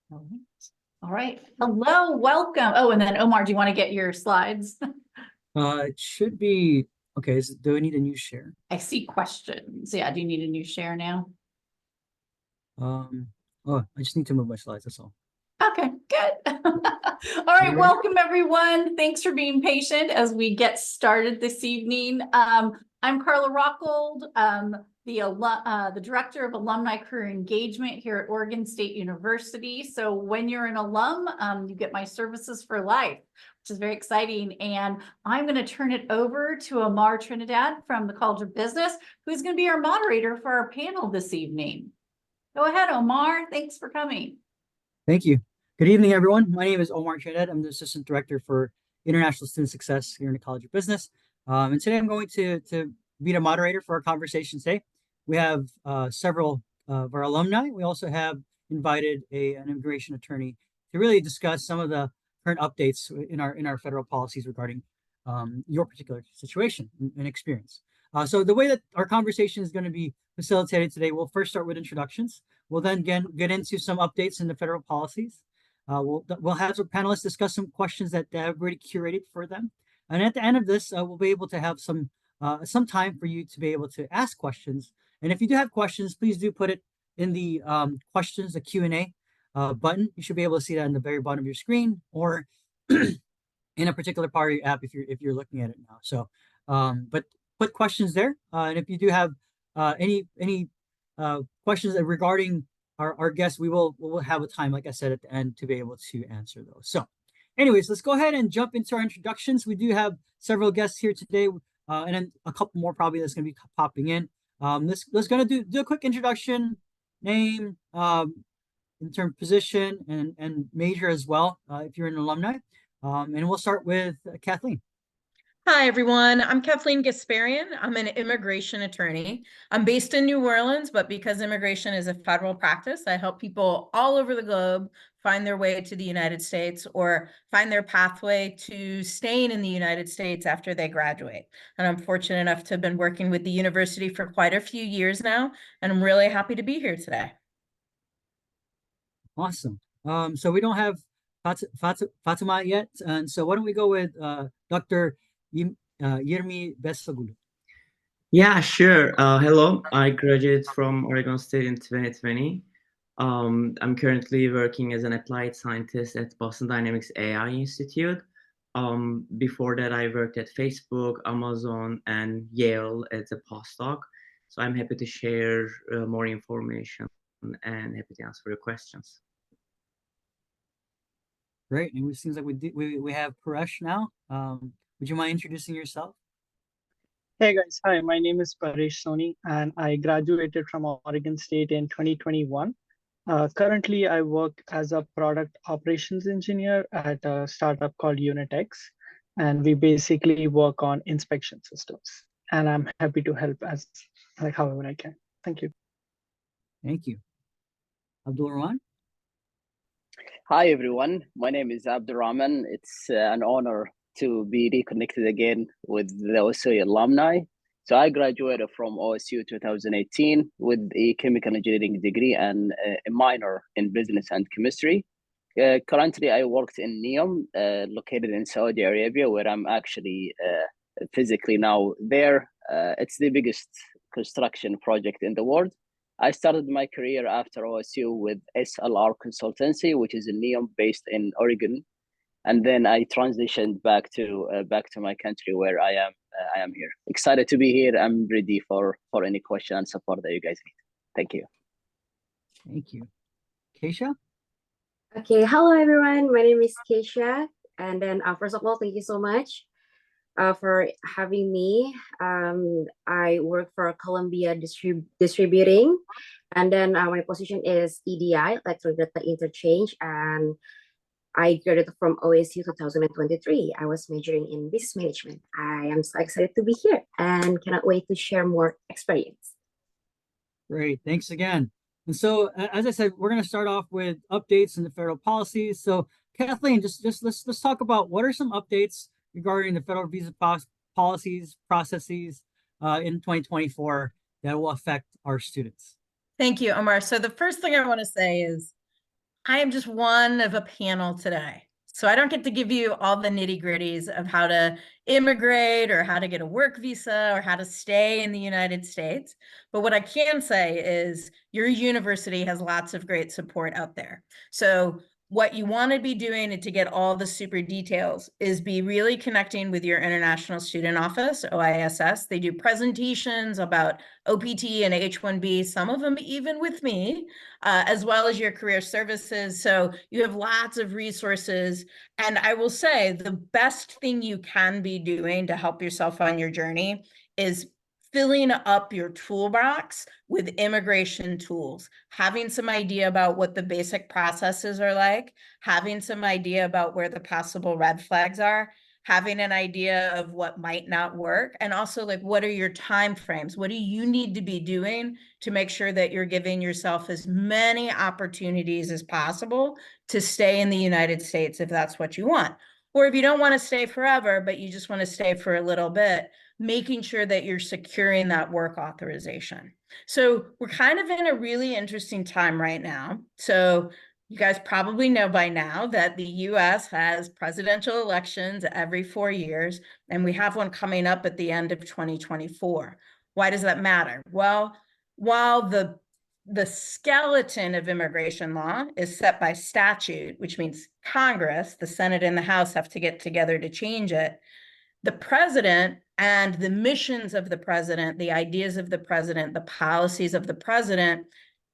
All right. All right. Hello, welcome. Oh, and then Omar, do you want to get your slides? It should be okay. Do I need a new share? I see questions. Yeah, do you need a new share now? Um, oh, I just need to move my slides. That's all. Okay, good. All Are you right, ready? welcome everyone. Thanks for being patient as we get started this evening. I'm Carla Rockgold, the Director of Alumni Career Engagement here at Oregon State University. So when you're an alum, you get my services for life, which is very exciting. And I'm going to turn it over to Omar Trinidad from the College of Business, who's going to be our moderator for our panel this evening. Go ahead, Omar. Thanks for coming. Thank you. Good evening, everyone. My name is Omar Trinidad. I'm the Assistant Director for International Student Success here in the College of Business. And today I'm going to be the moderator for our conversation today. We have several of our alumni. We also have invited an immigration attorney to really discuss some of the current updates in our federal policies regarding your particular situation and experience. So the way that our conversation is going to be facilitated today, we'll first start with introductions. We'll then get into some updates in the federal policies. We'll have some panelists discuss some questions that they have already curated for them. And at the end of this, we'll be able to have some time for you to be able to ask questions. And if you do have questions, please do put it in the questions, the Q&A button. You should be able to see that in the very bottom of your screen or in a particular part of your app if you're looking at it now. So, but put questions there. And if you do have any questions regarding our guests, we'll have a time, like I said, at the end to be able to answer those. So anyways, let's go ahead and jump into our introductions. We do have several guests here today, and then a couple more probably that's going to be popping in. Let's gonna do a quick introduction, name, in term position and major as well, if you're an alumni. And we'll start with Kathleen. Hi, everyone. I'm Kathleen Gasparian. I'm an immigration attorney. I'm based in New Orleans, but because immigration is a federal practice, I help people all over the globe find their way to the United States or find their pathway to staying in the United States after they graduate. And I'm fortunate enough to have been working with the university for quite a few years now, and I'm really happy to be here today. Awesome. So we don't have Fatima yet, and so why don't we go with Dr. Yermi Besoglu. Yeah, sure. Hello, I graduated from Oregon State in 2020. I'm currently working as an applied scientist at Boston Dynamics AI Institute. Before that, I worked at Facebook, Amazon, and Yale as a postdoc. So I'm happy to share more information and happy to answer your questions. Great. And it seems like we have Paresh now. Would you mind introducing yourself? Hey guys, hi, my name is Paresh Soni and I graduated from Oregon State in 2021. Currently, I work as a product operations engineer at a startup called UnitX, and we basically work on inspection systems. And I'm happy to help however I can. Thank you. Thank you. Abdul Rahman? Hi everyone, my name is Abdul Rahman. It's an honor to be reconnected again with the OSU alumni. So I graduated from OSU 2018 with a chemical engineering degree and a minor in business and chemistry. Currently, I worked in NEOM, located in Saudi Arabia, where I'm actually physically now there. It's the biggest construction project in the world. I started my career after OSU with SLR Consultancy, which is a NEOM based in Oregon. And then I transitioned back to my country where I am here. Excited to be here. I'm ready for any question and support that you guys need. Thank you. Thank you. Keisha? Okay, hello everyone. My name is Keisha. And then first of all, thank you so much for having me. I work for Columbia Distributing. And then my position is EDI, Electronic Data Interchange. And I graduated from OSU 2023. I was majoring in business management. I am so excited to be here and cannot wait to share more experience. Great, thanks again. And so, as I said, we're going to start off with updates in the federal policies. So, Kathleen, just let's talk about what are some updates regarding the federal visa policies, processes in 2024 that will affect our students. Thank you, Omar. So the first thing I want to say is I am just one of a panel today. So I don't get to give you all the nitty gritties of how to immigrate or how to get a work visa or how to stay in the United States. But what I can say is your university has lots of great support out there. So what you want to be doing to get all the super details is be really connecting with your International Student Office, OISS. They do presentations about OPT and H-1B, some of them even with me, as well as your career services. So you have lots of resources. And I will say the best thing you can be doing to help yourself on your journey is filling up your toolbox with immigration tools, having some idea about what the basic processes are like, having some idea about where the possible red flags are, having an idea of what might not work, and also like what are your time frames? What do you need to be doing to make sure that you're giving yourself as many opportunities as possible to stay in the United States if that's what you want? Or if you don't want to stay forever, but you just want to stay for a little bit, making sure that you're securing that work authorization. So we're kind of in a really interesting time right now. So you guys probably know by now that the US has presidential elections every 4 years, and we have one coming up at the end of 2024. Why does that matter? Well, while the skeleton of immigration law is set by statute, which means Congress, the Senate and the House have to get together to change it, the president and the missions of the president, the ideas of the president, the policies of the president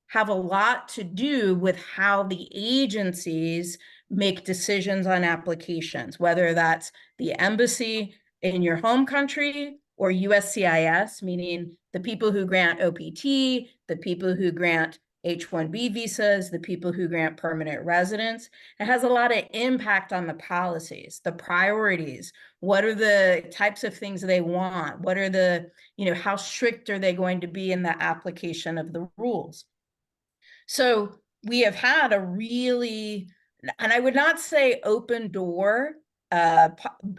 have a lot to do with how the agencies make decisions on applications, whether that's the embassy in your home country or USCIS, meaning the people who grant OPT, the people who grant H-1B visas, the people who grant permanent residence. It has a lot of impact on the policies, the priorities. What are the types of things they want? What are the, how strict are they going to be in the application of the rules? So we have had a really, and I would not say open door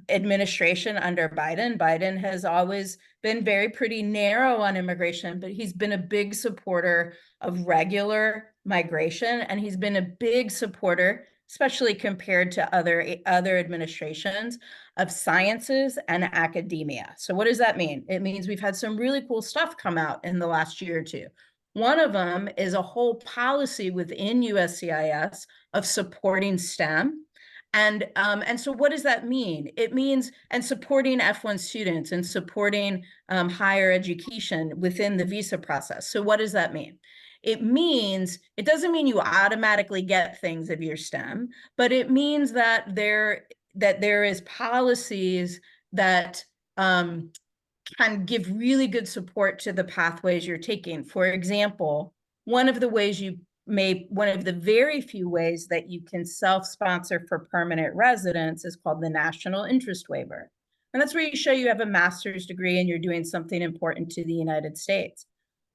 administration under Biden. Biden has always been pretty narrow on immigration, but he's been a big supporter of regular migration, and he's been a big supporter, especially compared to other administrations, of sciences and academia. So what does that mean? It means we've had some really cool stuff come out in the last year or two. One of them is a whole policy within USCIS of supporting STEM. And so what does that mean? It means, and supporting F1 students and supporting higher education within the visa process. So what does that mean? It means, it doesn't mean you automatically get things if you're STEM, but it means that there is policies that can give really good support to the pathways you're taking. For example, one of the very few ways that you can self-sponsor for permanent residence is called the National Interest Waiver. And that's where you show you have a master's degree and you're doing something important to the United States.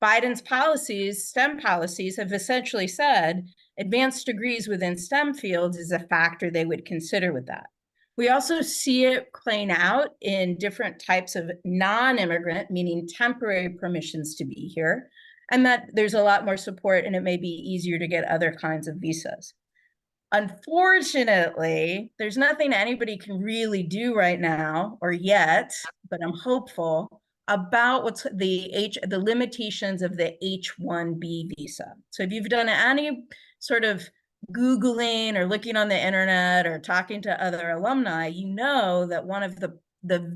Biden's policies, STEM policies, have essentially said advanced degrees within STEM fields is a factor they would consider with that. We also see it playing out in different types of non-immigrant, meaning temporary permissions to be here, and that there's a lot more support and it may be easier to get other kinds of visas. Unfortunately, there's nothing anybody can really do right now or yet, but I'm hopeful about what's the limitations of the H-1B visa. So if you've done any sort of Googling or looking on the internet or talking to other alumni, you know that one of the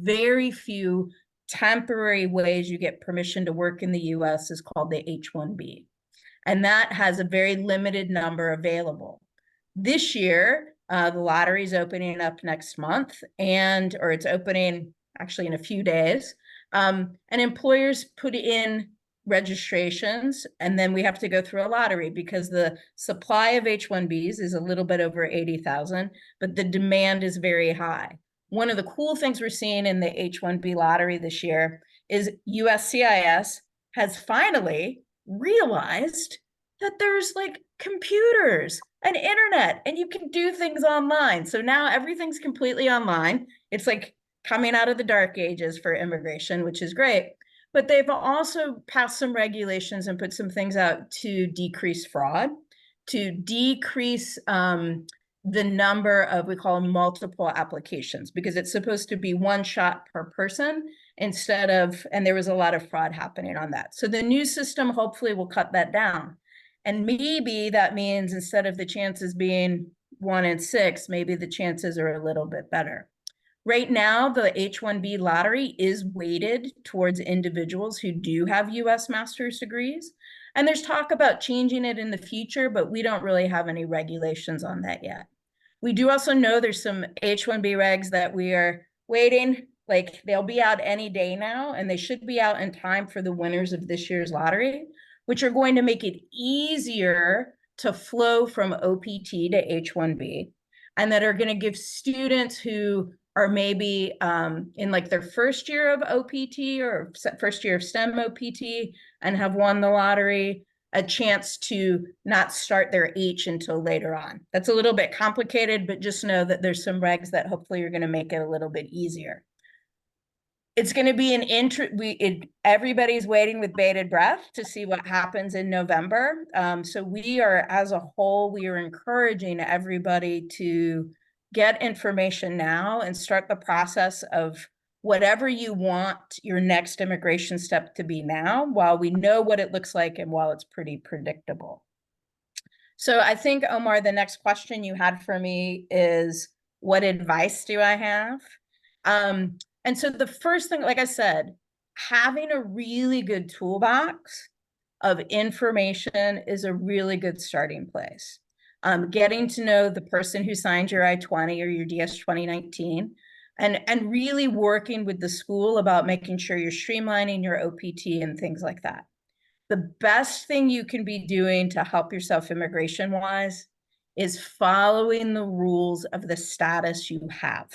very few temporary ways you get permission to work in the US is called the H-1B. And that has a very limited number available. This year, the lottery is opening up next month, or it's opening actually in a few days. And employers put in registrations, and then we have to go through a lottery because the supply of H-1Bs is a little bit over 80,000, but the demand is very high. One of the cool things we're seeing in the H-1B lottery this year is USCIS has finally realized that there's like computers and internet and you can do things online. So now everything's completely online. It's like coming out of the dark ages for immigration, which is great. But they've also passed some regulations and put some things out to decrease fraud. to decrease the number of, we call them multiple applications, because it's supposed to be one shot per person instead of, and there was a lot of fraud happening on that. So the new system hopefully will cut that down. And maybe that means instead of the chances being 1 in 6, maybe the chances are a little bit better. Right now, the H-1B lottery is weighted towards individuals who do have US master's degrees. And there's talk about changing it in the future, but we don't really have any regulations on that yet. We do also know there's some H-1B regs that we are waiting, like they'll be out any day now, and they should be out in time for the winners of this year's lottery, which are going to make it easier to flow from OPT to H-1B, and that are going to give students who are maybe in like their first year of OPT or first year of STEM OPT and have won the lottery a chance to not start their H until later on. That's a little bit complicated, but just know that there's some regs that hopefully are going to make it a little bit easier. It's going to be everybody's waiting with bated breath to see what happens in November. So we are, as a whole, we are encouraging everybody to get information now and start the process of whatever you want your next immigration step to be now, while we know what it looks like and while it's pretty predictable. So I think, Omar, the next question you had for me is, what advice do I have? And so the first thing, like I said, having a really good toolbox of information is a really good starting place. Getting to know the person who signed your I-20 or your DS 2019, and really working with the school about making sure you're streamlining your OPT and things like that. The best thing you can be doing to help yourself immigration-wise is following the rules of the status you have.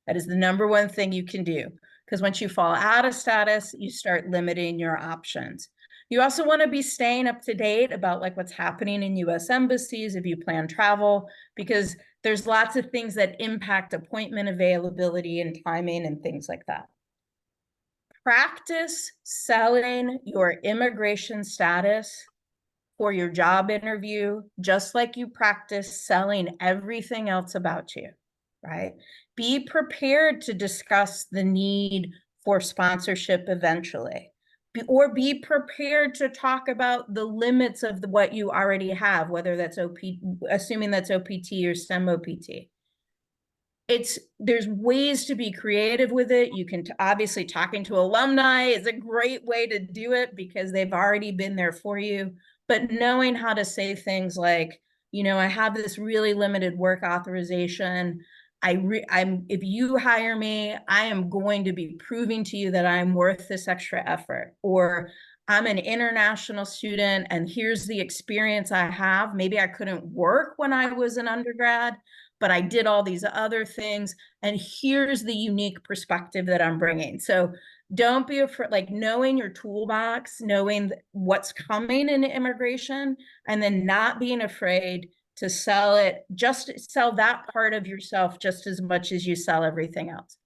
That is the number one thing you can do, because once you fall out of status, you start limiting your options. You also want to be staying up to date about like what's happening in US embassies if you plan travel, because there's lots of things that impact appointment availability and timing and things like that. Practice selling your immigration status for your job interview, just like you practice selling everything else about you, right? Be prepared to discuss the need for sponsorship eventually. Or be prepared to talk about the limits of what you already have, whether that's assuming that's OPT or STEM OPT. There's ways to be creative with it. You can obviously talking to alumni is a great way to do it because they've already been there for you. But knowing how to say things like, you know, I have this really limited work authorization. If you hire me, I am going to be proving to you that I'm worth this extra effort. Or I'm an international student and here's the experience I have. Maybe I couldn't work when I was an undergrad, but I did all these other things. And here's the unique perspective that I'm bringing. So don't be afraid, like knowing your toolbox, knowing what's coming in immigration, and then not being afraid to sell it, just sell that part of yourself just as much as you sell everything else.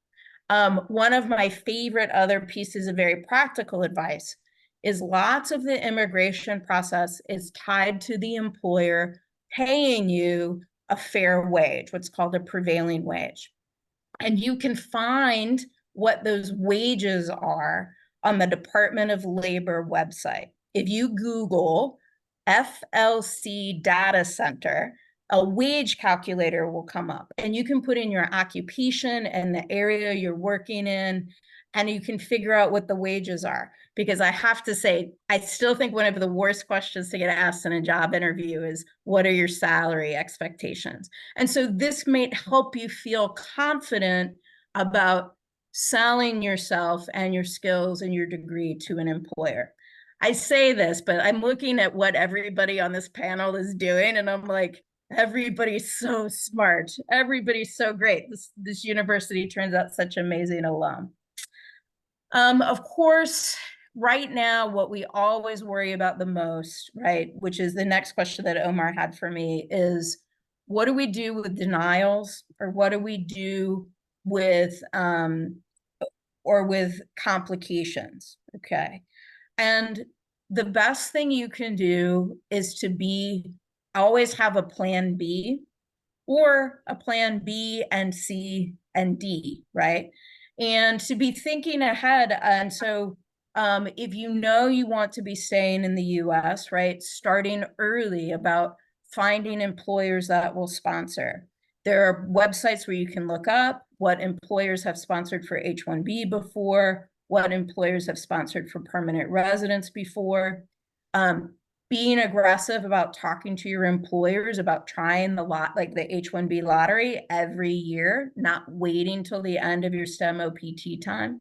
One of my favorite other pieces of very practical advice is lots of the immigration process is tied to the employer paying you a fair wage, what's called a prevailing wage. And you can find what those wages are on the Department of Labor website. If you Google FLC data center, a wage calculator will come up and you can put in your occupation and the area you're working in, and you can figure out what the wages are. Because I have to say, I still think one of the worst questions to get asked in a job interview is, what are your salary expectations? And so this may help you feel confident about selling yourself and your skills and your degree to an employer. I say this, but I'm looking at what everybody on this panel is doing, and I'm like, everybody's so smart. Everybody's so great. This university turns out such amazing alum. Of course, right now, what we always worry about the most, right, which is the next question that Omar had for me, is what do we do with denials, or what do we do with with complications? Okay. And the best thing you can do is to be always have a plan B or a plan B and C and D, right? And to be thinking ahead. And so if you know you want to be staying in the US, right, starting early about finding employers that will sponsor. There are websites where you can look up what employers have sponsored for H-1B before, what employers have sponsored for permanent residence before. Being aggressive about talking to your employers about trying the H-1B lottery every year, not waiting till the end of your STEM OPT time.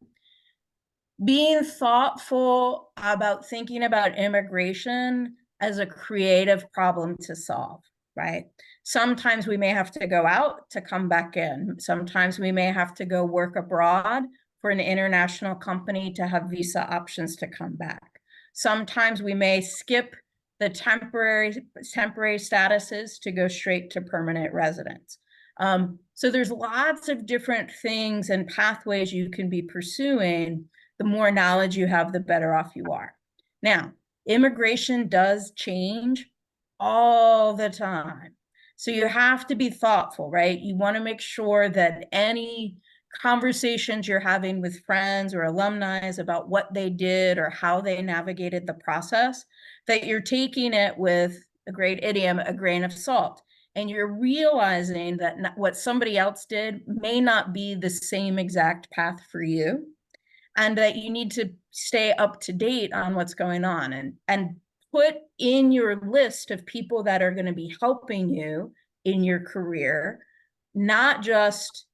Being thoughtful about thinking about immigration as a creative problem to solve, right? Sometimes we may have to go out to come back in. Sometimes we may have to go work abroad for an international company to have visa options to come back. Sometimes we may skip the temporary statuses to go straight to permanent residence. So there's lots of different things and pathways you can be pursuing. The more knowledge you have, the better off you are. Now, immigration does change all the time. So you have to be thoughtful, right? You want to make sure that any conversations you're having with friends or alumni about what they did or how they navigated the process, that you're taking it with a great idiom, a grain of salt. And you're realizing that what somebody else did may not be the same exact path for you, and that you need to stay up to date on what's going on, and put in your list of people that are going to be helping you in your career, not just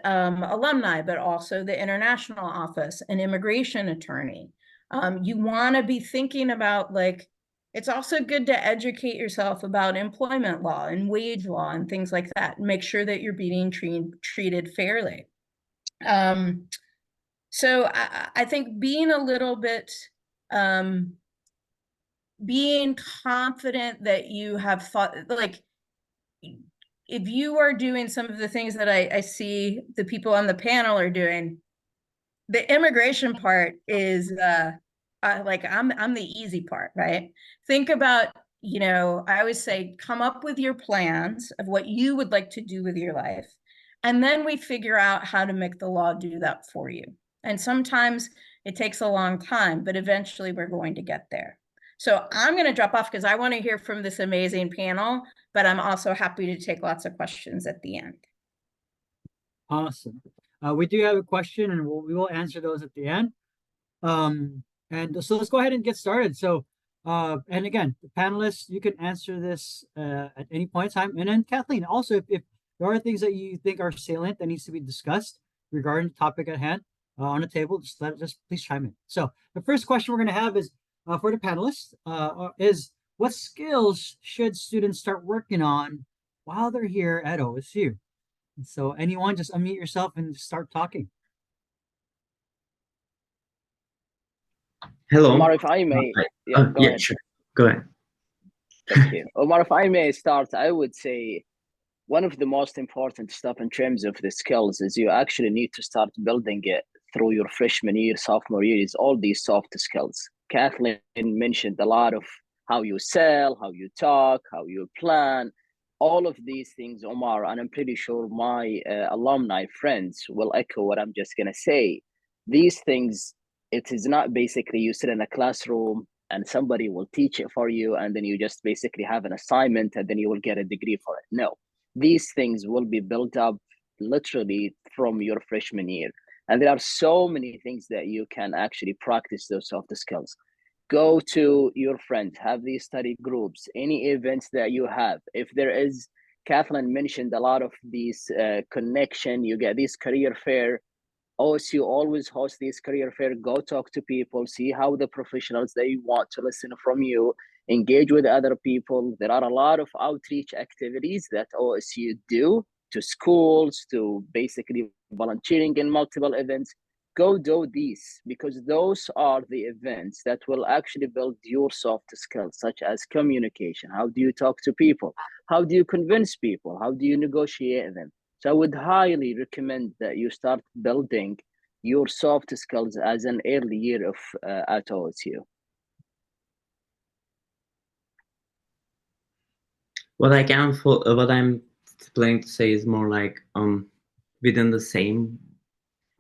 alumni, but also the international office, an immigration attorney. You want to be thinking about, like, it's also good to educate yourself about employment law and wage law and things like that. Make sure that you're being treated fairly. So I think being a little bit, being confident that you have thought, like, if you are doing some of the things that I see the people on the panel are doing, the immigration part is like I'm the easy part, right? Think about, I always say, come up with your plans of what you would like to do with your life. And then we figure out how to make the law do that for you. And sometimes it takes a long time, but eventually we're going to get there. So I'm going to drop off because I want to hear from this amazing panel, but I'm also happy to take lots of questions at the end. Awesome. We do have a question, and we will answer those at the end. And so let's go ahead and get started. So, and again, the panelists, you can answer this at any point in time. And then Kathleen, also, if there are things that you think are salient that needs to be discussed regarding the topic at hand on the table, just please chime in. So the first question we're going to have is for the panelists is, what skills should students start working on while they're here at OSU? So anyone, just unmute yourself and start talking. Hello. Omar, if I may, go ahead. Sure. Go ahead. Thank you. Omar, if I may start, I would say one of the most important stuff in terms of the skills is you actually need to start building it through your freshman year, sophomore year, is all these soft skills. Kathleen mentioned a lot of how you sell, how you talk, how you plan, all of these things, Omar, and I'm pretty sure my alumni friends will echo what I'm just going to say. These things, it is not basically you sit in a classroom and somebody will teach it for you, and then you just basically have an assignment and then you will get a degree for it. No, these things will be built up literally from your freshman year. And there are so many things that you can actually practice those soft skills. Go to your friends, have these study groups, any events that you have. If there is, Kathleen mentioned a lot of these connection, you get this career fair. OSU always hosts these career fair. Go talk to people, see how the professionals they want to listen from you, engage with other people. There are a lot of outreach activities that OSU do to schools, to basically volunteering in multiple events. Go do these, because those are the events that will actually build your soft skills, such as communication. How do you talk to people? How do you convince people? How do you negotiate them? So I would highly recommend that you start building your soft skills as an early year of at OSU. What what I'm planning to say is more like within the same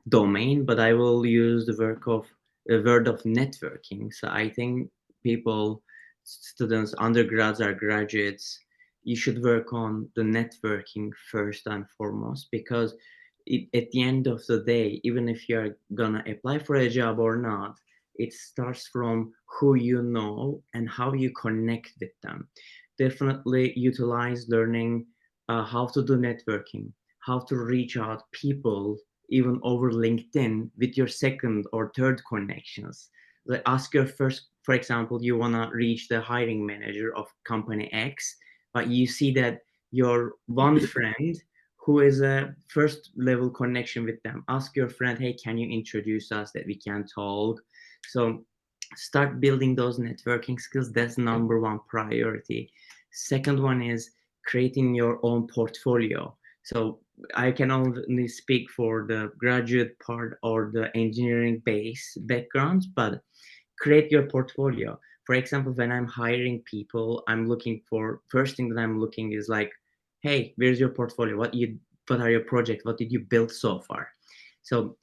domain, but I will use the word of networking. So I think people, students, undergrads or graduates, you should work on the networking first and foremost, because at the end of the day, even if you're gonna apply for a job or not, it starts from who you know and how you connect with them. Definitely utilize learning how to do networking, how to reach out people even over LinkedIn with your second or third connections. Like ask your first, for example, you want to reach the hiring manager of company X, but you see that your one friend who is a first level connection with them. Ask your friend, hey, can you introduce us that we can talk? So start building those networking skills. That's number one priority. Second one is creating your own portfolio. So I can only speak for the graduate part or the engineering base backgrounds, but create your portfolio. For example, when I'm hiring people, I'm looking for, first thing that I'm looking is like, hey, where's your portfolio? What are your projects? What did you build so far? So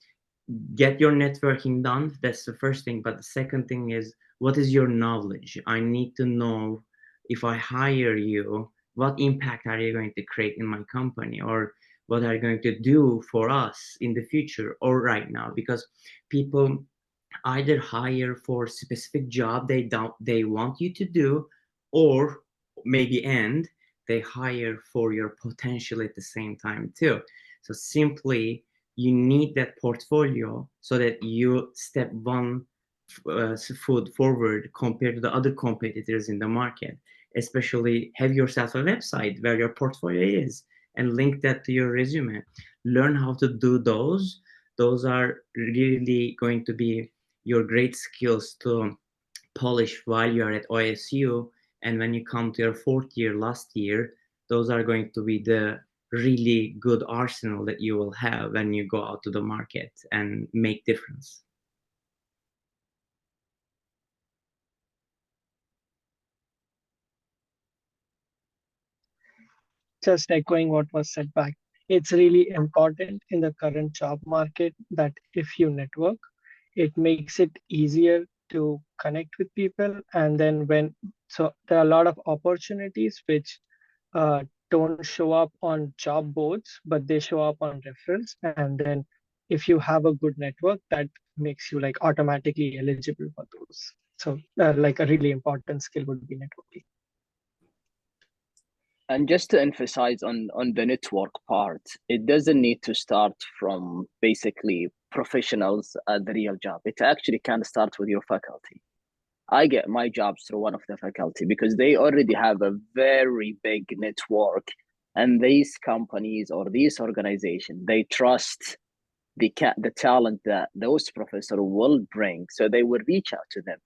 get your networking done. That's the first thing. But the second thing is, what is your knowledge? I need to know, if I hire you, what impact are you going to create in my company, or what are you going to do for us in the future or right now? Because people either hire for specific job they want you to do, or maybe end they hire for your potential at the same time too. So simply you need that portfolio so that you step one foot forward compared to the other competitors in the market. Especially have yourself a website where your portfolio is and link that to your resume. Learn how to do those are really going to be your great skills to polish while you are at OSU. And when you come to your fourth year, last year, those are going to be the really good arsenal that you will have when you go out to the market and make difference. Just echoing what was said back, it's really important in the current job market that if you network, it makes it easier to connect with people. And then so there are a lot of opportunities which uh, don't show up on job boards, but they show up on referrals. And then if you have a good network, that makes you like automatically eligible for those. So like a really important skill would be networking. And just to emphasize on the network part, it doesn't need to start from basically professionals at the real job. It actually can start with your faculty. I get my jobs through one of the faculty because they already have a very big network, and these companies or these organizations, they trust the talent that those professors will bring, so they will reach out to them.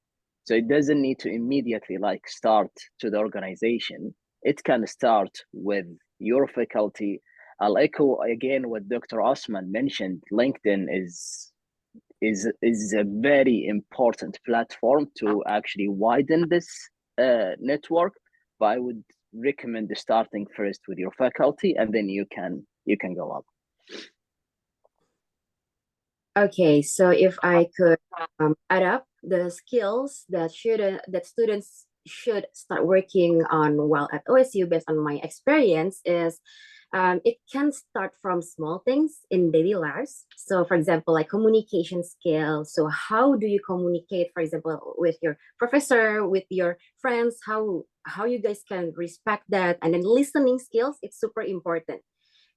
So it doesn't need to immediately like start to the organization. It can start with your faculty. I'll echo again what Dr. Osman mentioned. LinkedIn is a very important platform to actually widen this network. But I would recommend starting first with your faculty, and then you can go up. Okay, so if I could add up the skills that students should start working on while at OSU based on my experience is it can start from small things in daily lives. So for example, like communication skills. So how do you communicate, for example, with your professor, with your friends, how you guys can respect that. And then listening skills, it's super important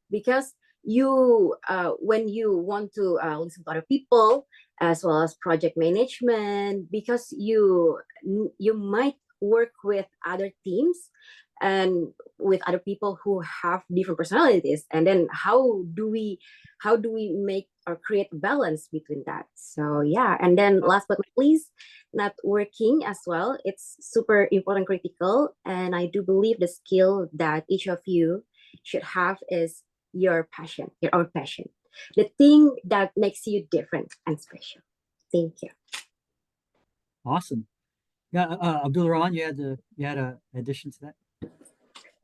because you when you want to listen to other people as well as project management, because you might work with other teams and with other people who have different personalities, and then how do we make or create balance between that? So yeah, and then last but not least, networking as well, it's super important, critical, and I do believe the skill that each of you should have is your passion, your own passion, the thing that makes you different and special. Thank you. Awesome. Yeah, Abdul Rahman, you had a addition to that?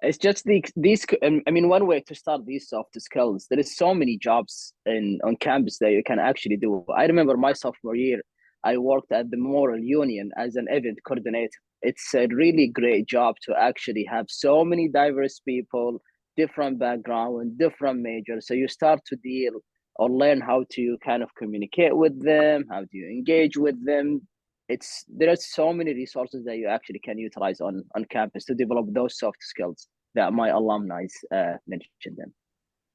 It's just I mean, one way to start these soft skills. There is so many jobs on campus that you can actually do. I remember my sophomore year, I worked at the Memorial Union as an event coordinator. It's a really great job to actually have so many diverse people, different background, different majors. So you start to deal or learn how to kind of communicate with them, how do you engage with them. There are so many resources that you actually can utilize on campus to develop those soft skills that my alumni mentioned them.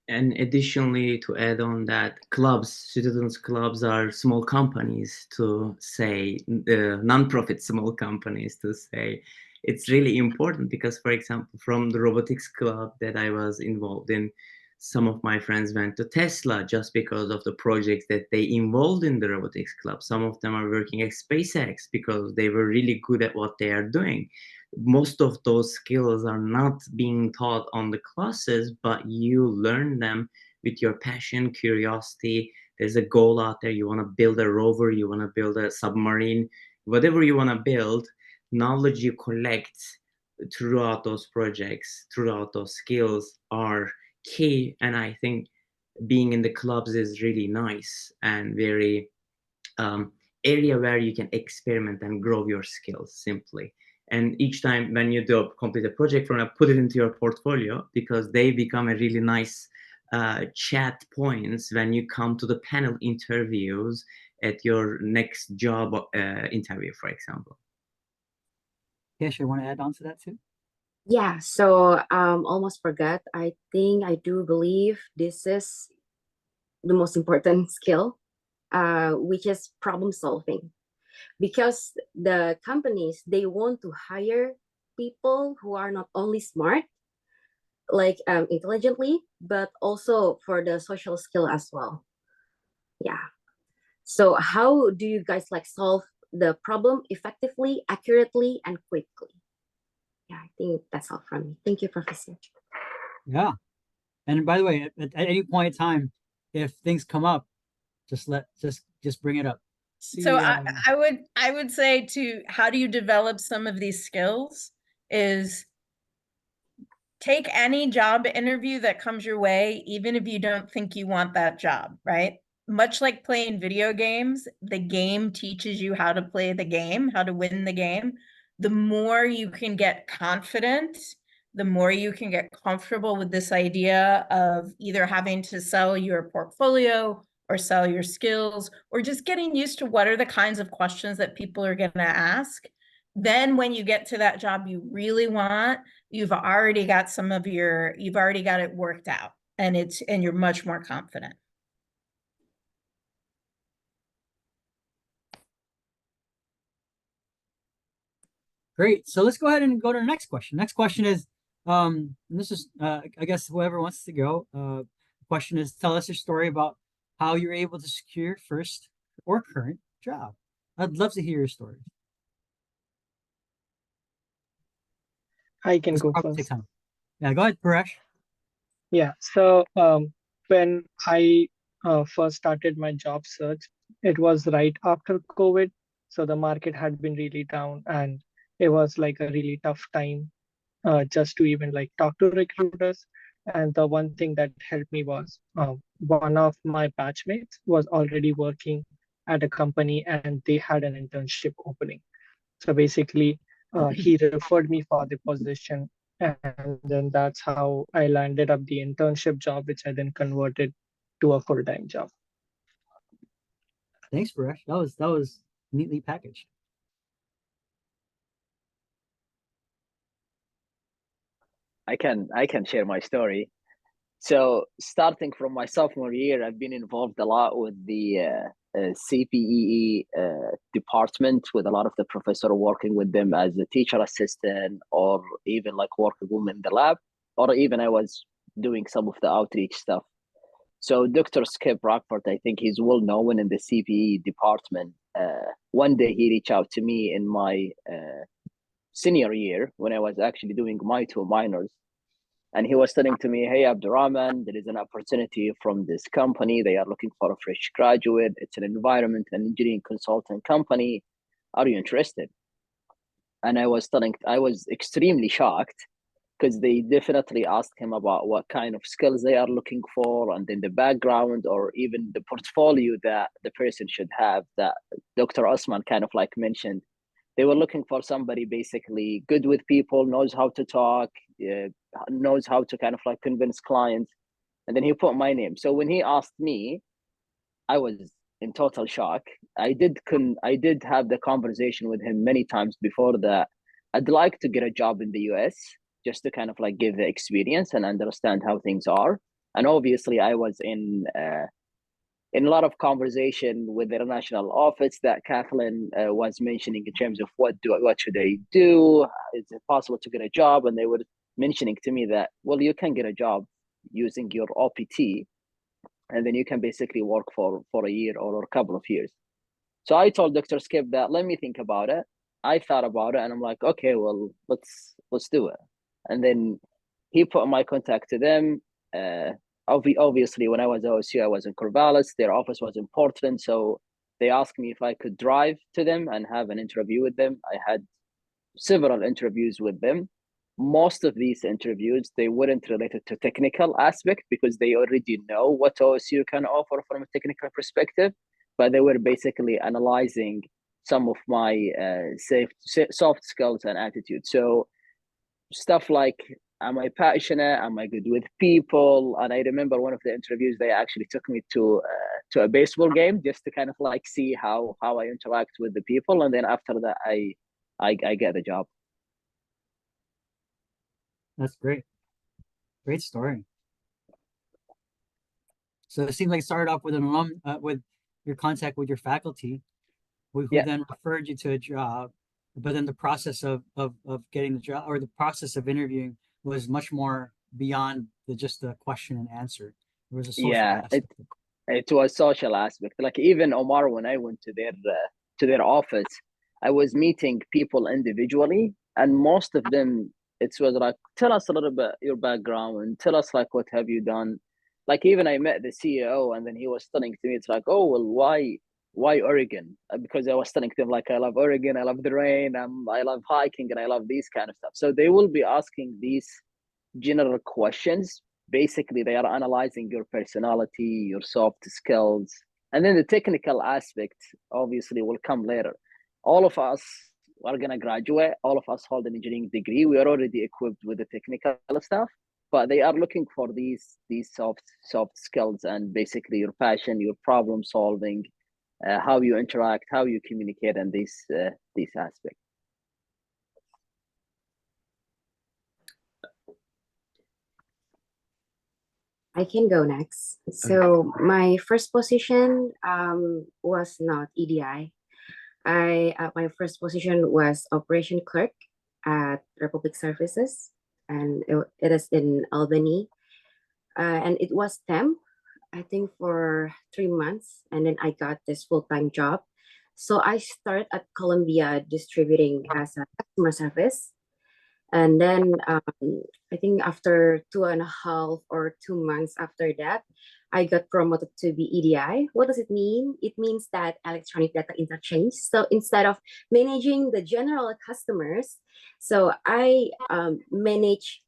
And additionally, to add on that, students' clubs are small companies to say, non-profit small companies to say. It's really important because, for example, from the robotics club that I was involved in, some of my friends went to Tesla just because of the projects that they involved in the robotics club. Some of them are working at SpaceX because they were really good at what they are doing. Most of those skills are not being taught on the classes, but you learn them with your passion, curiosity. There's a goal out there. You want to build a rover, you want to build a submarine, whatever you want to build, knowledge you collect throughout those projects, throughout those skills are key. And I think being in the clubs is really nice and very area where you can experiment and grow your skills simply. And each time when you do complete a project from put it into your portfolio, because they become a really nice chat points when you come to the panel interviews at your next job interview, for example. Kesha, you want to add on to that too? Yeah, so almost forgot. I think I do believe this is the most important skill, which is problem solving. Because the companies, they want to hire people who are not only smart, like intelligently, but also for the social skill as well. Yeah. So how do you guys like solve the problem effectively, accurately, and quickly? Yeah, I think that's all from me. Thank you, Professor. Yeah. And by the way, at any point in time, if things come up, just bring it up. So I would say to how do you develop some of these skills is take any job interview that comes your way, even if you don't think you want that job, right? Much like playing video games, the game teaches you how to play the game, how to win the game. The more you can get confident, the more you can get comfortable with this idea of either having to sell your portfolio or sell your skills, or just getting used to what are the kinds of questions that people are going to ask. Then when you get to that job you really want, you've already got it worked out, and you're much more confident. Great. So let's go ahead and go to the next question. Next question is, and this is, I guess whoever wants to go. The question is, tell us your story about how you're able to secure your first or current job. I'd love to hear your story. I can Let's go probably take first. time. Yeah, go ahead, Paresh. Yeah, so when I first started my job search, it was right after COVID. So the market had been really down and it was like a really tough time just to even like talk to recruiters. And the one thing that helped me was one of my batchmates was already working at a company and they had an internship opening. So basically, he referred me for the position, and then that's how I landed up the internship job, which I then converted to a full-time job. Thanks, Paresh. That was neatly packaged. I can share my story. So starting from my sophomore year, I've been involved a lot with the CPEE department, with a lot of the professor working with them as a teacher assistant, or even like working with them in the lab, or even I was doing some of the outreach stuff. So Dr. Skip Rockford, I think he's well known in the CPE department. One day he reached out to me in my senior year when I was actually doing my 2 minors. And he was telling to me, hey, Abdurrahman, there is an opportunity from this company. They are looking for a fresh graduate. It's an environment and engineering consultant company. Are you interested? And I was extremely shocked because they definitely asked him about what kind of skills they are looking for, and then the background or even the portfolio that the person should have, that Dr. Osman kind of like mentioned. They were looking for somebody basically good with people, knows how to talk, knows how to kind of like convince clients. And then he put my name. So when he asked me, I was in total shock. I did have the conversation with him many times before that I'd like to get a job in the US just to kind of like give the experience and understand how things are. And obviously I was in a lot of conversation with the international office that Kathleen was mentioning in terms of what should I do? Is it possible to get a job? And they were mentioning to me that, well, you can get a job using your OPT, and then you can basically work for a year or a couple of years. So I told Dr. Skip that, let me think about it. I thought about it, and I'm like, okay, well, let's do it. And then he put my contact to them. Obviously, when I was at OSU, I was in Corvallis. Their office was in Portland, so they asked me if I could drive to them and have an interview with them. I had several interviews with them. Most of these interviews, they weren't related to technical aspect because they already know what OSU can offer from a technical perspective, but they were basically analyzing some of my soft skills and attitude. So stuff like, am I passionate? Am I good with people? And I remember one of the interviews, they actually took me to a baseball game just to kind of like see how I interact with the people. And then after that, I get the job. That's great. Great story. So it seems like it started off with an with your contact with your faculty, who Yeah. then referred you to a job. But then the process of getting the job, or the process of interviewing, was much more beyond just the question and answer. There was a social aspect. It was social aspect. Like even Omar, when I went to their office, I was meeting people individually, and most of them, it was like, tell us a little bit your background and tell us like what have you done. Like even I met the CEO, and then he was telling to me, it's like, oh well, why Oregon? Because I was telling them like, I love Oregon, I love the rain, I love hiking, and I love these kind of stuff. So they will be asking these general questions. Basically, they are analyzing your personality, your soft skills, and then the technical aspect obviously will come later. All of us are gonna graduate. All of us hold an engineering degree. We are already equipped with the technical stuff, but they are looking for these soft skills and basically your passion, your problem solving, how you interact, how you communicate, and these aspects. I can go next. So my first position was not EDI. My first position was operation clerk at Republic Services, and it is in Albany, and it was temp, I think, for 3 months, and then I got this full-time job. So I started at Columbia distributing as a customer service. And then I think after 2.5 or 2 months after that, I got promoted to be EDI. What does it mean? It means that electronic data interchange. So instead of managing the general customers, so I manage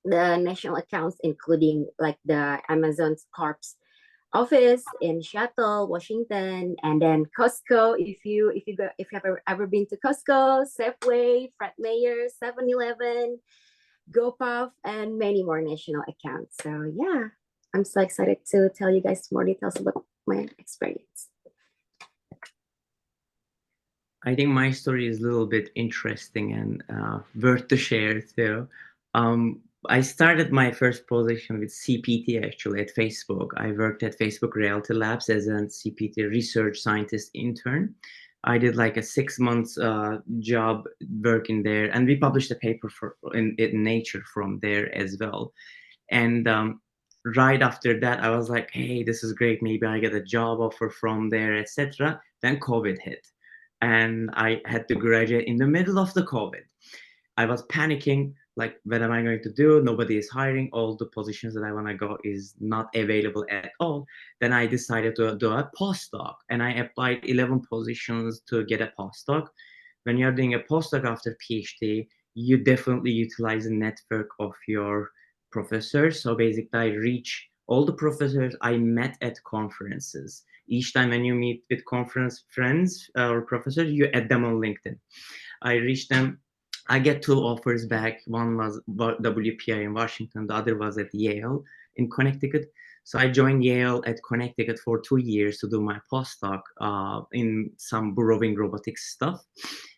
the national accounts, including like the Amazon's Corp's office in Seattle, Washington, and then Costco. If you have ever been to Costco, Safeway, Fred Meyer, 7-Eleven, GoPuff, and many more national accounts. So yeah, I'm so excited to tell you guys more details about my experience. I think my story is a little bit interesting and worth to share too. I started my first position with CPT actually at Facebook. I worked at Facebook Reality Labs as a CPT research scientist intern. I did like a 6 months job working there, and we published a paper in Nature from there as well. And right after that, I was like, hey, this is great. Maybe I get a job offer from there, etc. Then COVID hit, and I had to graduate in the middle of the COVID. I was panicking, like, what am I going to do? Nobody is hiring. All the positions that I want to go is not available at all. Then I decided to do a postdoc, and I applied 11 positions to get a postdoc. When you're doing a postdoc after PhD, you definitely utilize the network of your professors. So basically, I reach all the professors I met at conferences. Each time when you meet with conference friends or professors, you add them on LinkedIn. I reach them. I get 2 offers back. One was WPI in Washington. The other was at Yale in Connecticut. So I joined Yale at Connecticut for 2 years to do my postdoc in some burrowing robotics stuff.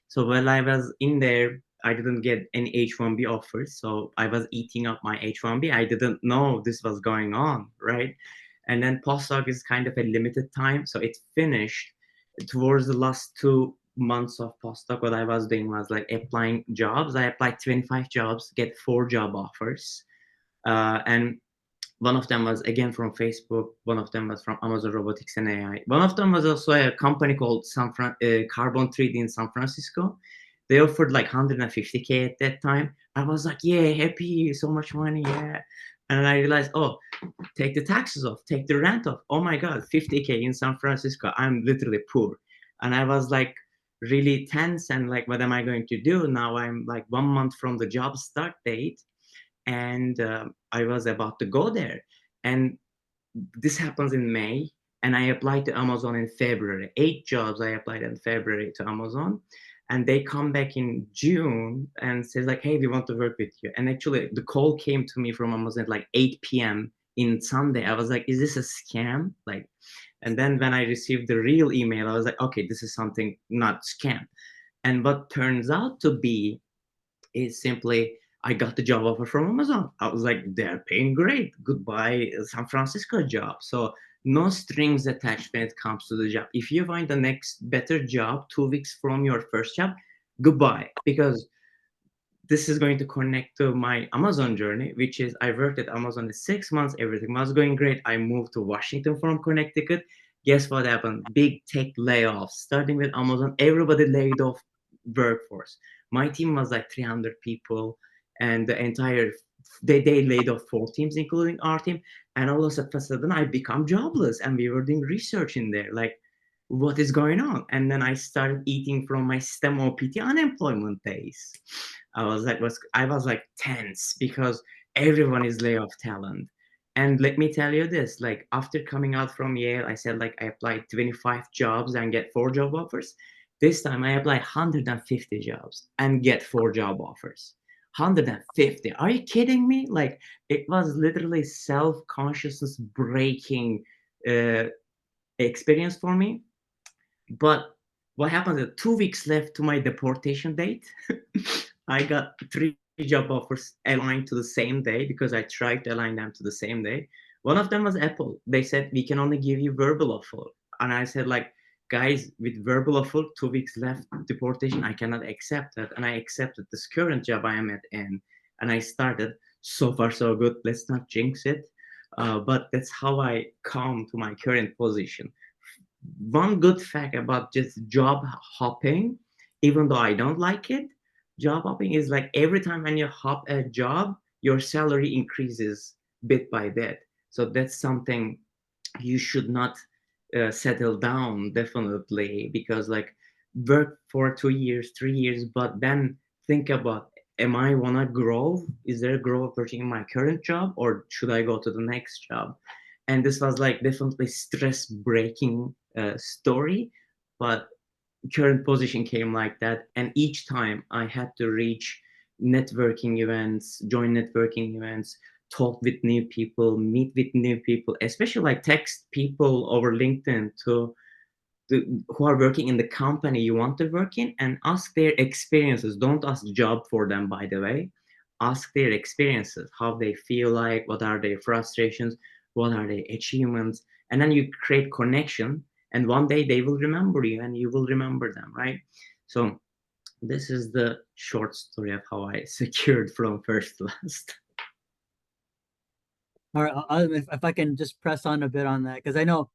So while I was in there, I didn't get any H-1B offers. So I was eating up my H-1B. I didn't know this was going on, right? And then postdoc is kind of a limited time. So it finished towards the last 2 months of postdoc. What I was doing was like applying jobs. I applied 25 jobs, get 4 job offers. And one of them was again from Facebook. One of them was from Amazon Robotics and AI. One of them was also a company called Carbon 3D in San Francisco. They offered like 150K at that time. I was like, yeah, happy, so much money, yeah. And I realized, oh, take the taxes off, take the rent off. Oh my God, 50K in San Francisco. I'm literally poor. And I was like really tense and like, what am I going to do? Now I'm like 1 month from the job start date. And I was about to go there. And this happens in May. And I applied to Amazon in February. 8 jobs I applied in February to Amazon. And they come back in June and says like, hey, we want to work with you. And actually the call came to me from Amazon at like 8 p.m. in Sunday. I was like, is this a scam? Like, and then when I received the real email, I was like, okay, this is something not scam. And what turns out to be is simply I got the job offer from Amazon. I was like, they're paying great. Goodbye, San Francisco job. So no strings attached when it comes to the job. If you find the next better job 2 weeks from your first job, goodbye. Because this is going to connect to my Amazon journey, which is I worked at Amazon for 6 months. Everything was going great. I moved to Washington from Connecticut. Guess what happened? Big tech layoffs. Starting with Amazon, everybody laid off workforce. My team was like 300 people, and the entire they laid off 4 teams, including our team. And all of a sudden, I become jobless, and we were doing research in there, like what is going on? And then I started eating from my STEM OPT unemployment days. I was like tense because everyone is lay off talent. And let me tell you this, like after coming out from Yale, I said like I applied 25 jobs and get 4 job offers. This time I applied 150 jobs and get 4 job offers. 150. Are you kidding me? Like it was literally self-consciousness breaking experience for me. But what happened is 2 weeks left to my deportation date. I got 3 job offers aligned to the same day because I tried to align them to the same day. One of them was Apple. They said we can only give you verbal offer, and I said like, guys, with verbal offer, 2 weeks left deportation, I cannot accept that, and I accepted this current job I am at in, and I started. So far so good. Let's not jinx it, but that's how I come to my current position. One good fact about just job hopping, even though I don't like it, job hopping is like every time when you hop a job, your salary increases bit by bit. So that's something you should not settle down definitely, because like work for 2 years, 3 years, but then think about, am I wanna grow? Is there a growth opportunity in my current job, or should I go to the next job? And this was like definitely stress breaking story, but current position came like that. And each time I had to reach networking events, join networking events, talk with new people, meet with new people, especially like text people over LinkedIn who are working in the company you want to work in, and ask their experiences. Don't ask job for them, by the way. Ask their experiences, how they feel like, what are their frustrations, what are their achievements, and then you create connection, and one day they will remember you and you will remember them, right? So this is the short story of how I secured from first to last. All right, if I can just press on a bit on that, because I know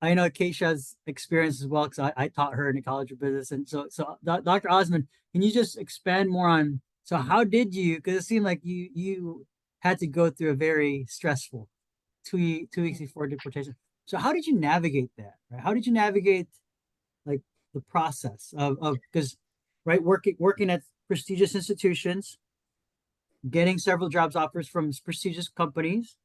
Keisha's experience as well, because I taught her in the College of Business. And so Dr. Osman, can you just expand more on, so how did you, because it seemed like you had to go through a very stressful 2 weeks before deportation. So how did you navigate that, right? How did you navigate like the process of because right, working at prestigious institutions, getting several jobs offers from prestigious companies,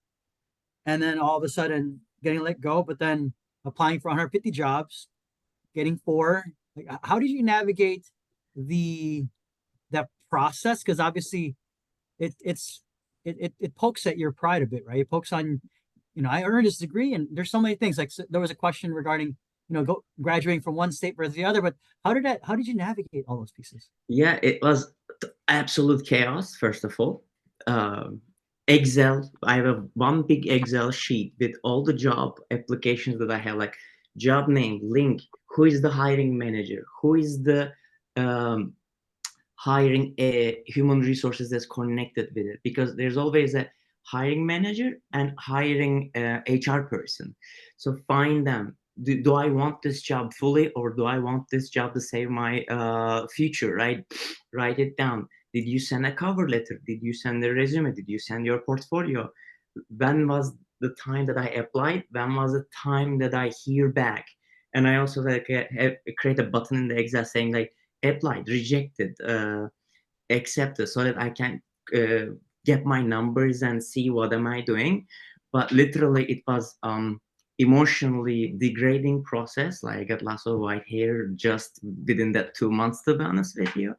and then all of a sudden getting let go, but then applying for 150 jobs, getting 4. Like, how did you navigate that process? Because obviously it pokes at your pride a bit, right? It pokes on, I earned this degree, and there's so many things. Like, so there was a question regarding, graduating from one state versus the other, but how did you navigate all those pieces? Yeah, it was absolute chaos, first of all. Excel, I have one big Excel sheet with all the job applications that I have, like job name, link, who is the hiring manager, who is the hiring human resources that's connected with it, because there's always a hiring manager and hiring HR person. So find them. Do I want this job fully, or do I want this job to save my future, right? Write it down. Did you send a cover letter? Did you send a resume? Did you send your portfolio? When was the time that I applied? When was the time that I hear back? And I also create a button in the Excel saying like applied, rejected, accepted, so that I can get my numbers and see what am I doing. But literally it was emotionally degrading process. Like I got lots of white hair just within that 2 months, to be honest with you.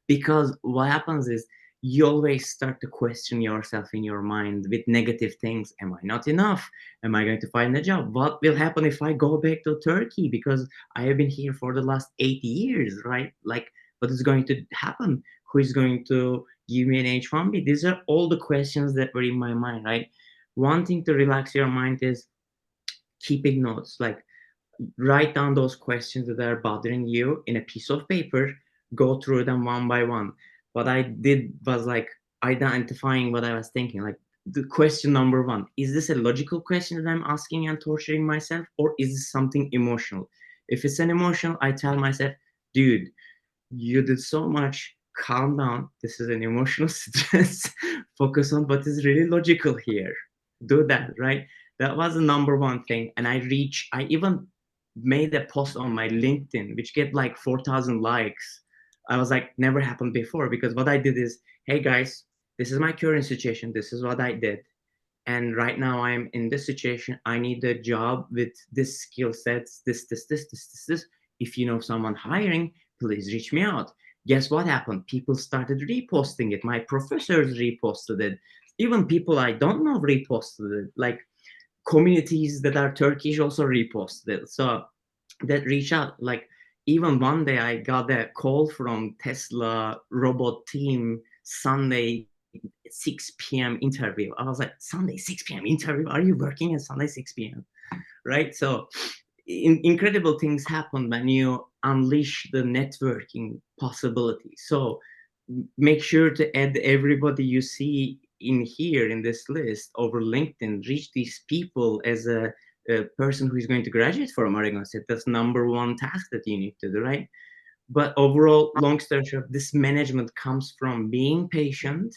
Because what happens is you always start to question yourself in your mind with negative things. Am I not enough? Am I going to find a job? What will happen if I go back to Turkey? Because I have been here for the last 8 years, right? Like, what is going to happen? Who is going to give me an H-1B? These are all the questions that were in my mind, right? One thing to relax your mind is keeping notes. Like, write down those questions that are bothering you in a piece of paper, go through them one by one. What I did was like identifying what I was thinking. Like, the question number 1, is this a logical question that I'm asking and torturing myself, or is this something emotional? If it's an emotional, I tell myself, dude, you did so much, calm down, this is an emotional stress, focus on what is really logical here, do that, right? That was the number 1 thing. And I even made a post on my LinkedIn which get like 4,000 likes. I was like, never happened before, because what I did is, hey guys, this is my current situation, this is what I did, and right now I'm in this situation, I need a job with this skill sets, this. If you know someone hiring, please reach me out. Guess what happened? People started reposting it. My professors reposted it. Even people I don't know reposted it. Like, communities that are Turkish also reposted it. So that reach out. Like, even one day I got a call from Tesla robot team, Sunday 6 p.m. interview. I was like, Sunday 6 p.m. interview? Are you working at Sunday 6 p.m.? Right? So incredible things happen when you unleash the networking possibility. So make sure to add everybody you see in here in this list over LinkedIn. Reach these people as a person who is going to graduate from Oregon State. That's number 1 task that you need to do, right? But overall, long story short, this management comes from being patient,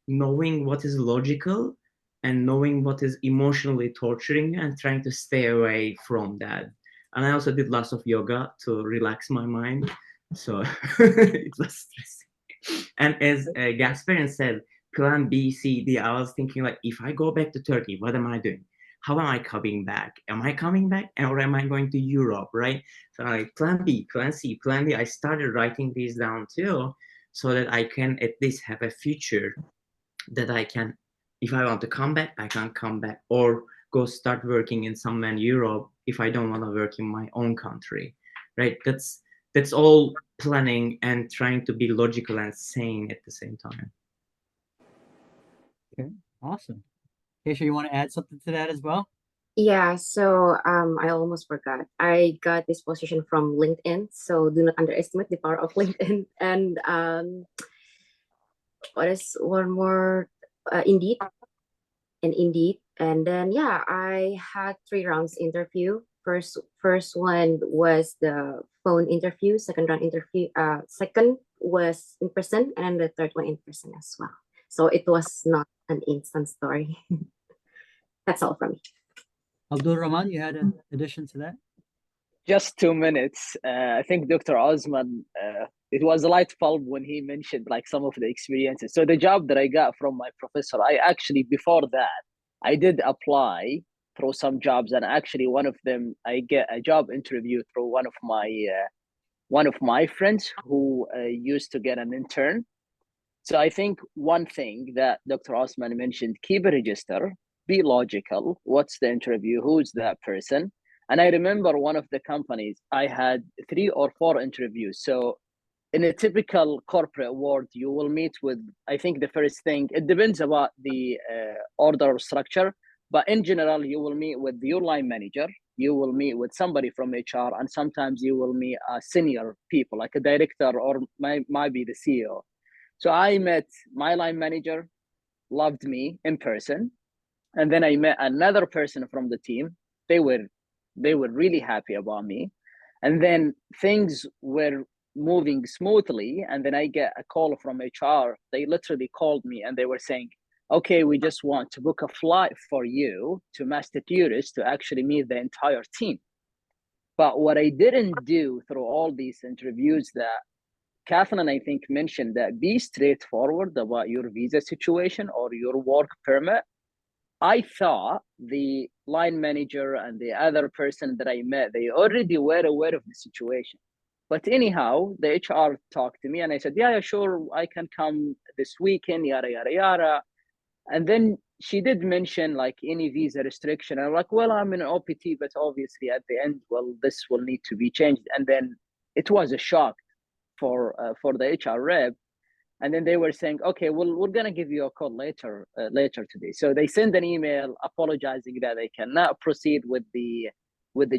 knowing what is logical, and knowing what is emotionally torturing you, and trying to stay away from that. And I also did lots of yoga to relax my mind. So it was stressing. And as Gasparian said, plan B, C, D. I was thinking, like, if I go back to Turkey, what am I doing? How am I coming back? Am I coming back, or am I going to Europe, right? So like, plan B, plan C, plan D. I started writing these down too, so that I can at least have a future that I can, if I want to come back, I can come back, or go start working in somewhere in Europe if I don't want to work in my own country, right? That's all planning and trying to be logical and sane at the same time. Okay, awesome. Keisha, you want to add something to that as well? Yeah, so I almost forgot. I got this position from LinkedIn, so do not underestimate the power of LinkedIn. And what is one more? Indeed, and then yeah, I had 3 rounds interview. First one was the phone interview. Second was in person, and the third one in person as well. So it was not an instant story. That's all from me. Abdul Rahman, you had an addition to that? Just 2 minutes. I think Dr. Osman it was a light bulb when he mentioned like some of the experiences. So the job that I got from my professor, I actually, before that, I did apply through some jobs, and actually one of them, I get a job interview through one of my friends who used to get an intern. So I think one thing that Dr. Osman mentioned, keep a register, be logical. What's the interview? Who's that person? And I remember one of the companies, I had 3 or 4 interviews. So in a typical corporate world, you will meet with, I think the first thing, it depends about the order or structure, but in general, you will meet with your line manager, you will meet with somebody from HR, and sometimes you will meet senior people like a director or might be the CEO. So I met my line manager, loved me in person, and then I met another person from the team. They were really happy about me, and then things were moving smoothly. And then I get a call from HR. They literally called me and they were saying, "Okay, we just want to book a flight for you to Massachusetts to actually meet the entire team." But what I didn't do through all these interviews that Kathleen, I think, mentioned, that be straightforward about your visa situation or your work permit. I thought the line manager and the other person that I met, they already were aware of the situation. But anyhow, the HR talked to me and I said, yeah, sure, I can come this weekend, yada, yada, yada. And then she did mention like any visa restriction. I'm like, well, I'm in an OPT, but obviously at the end, well, this will need to be changed. And then it was a shock for the HR rep. And then they were saying, okay, well, we're gonna give you a call later today. So they send an email apologizing that they cannot proceed with the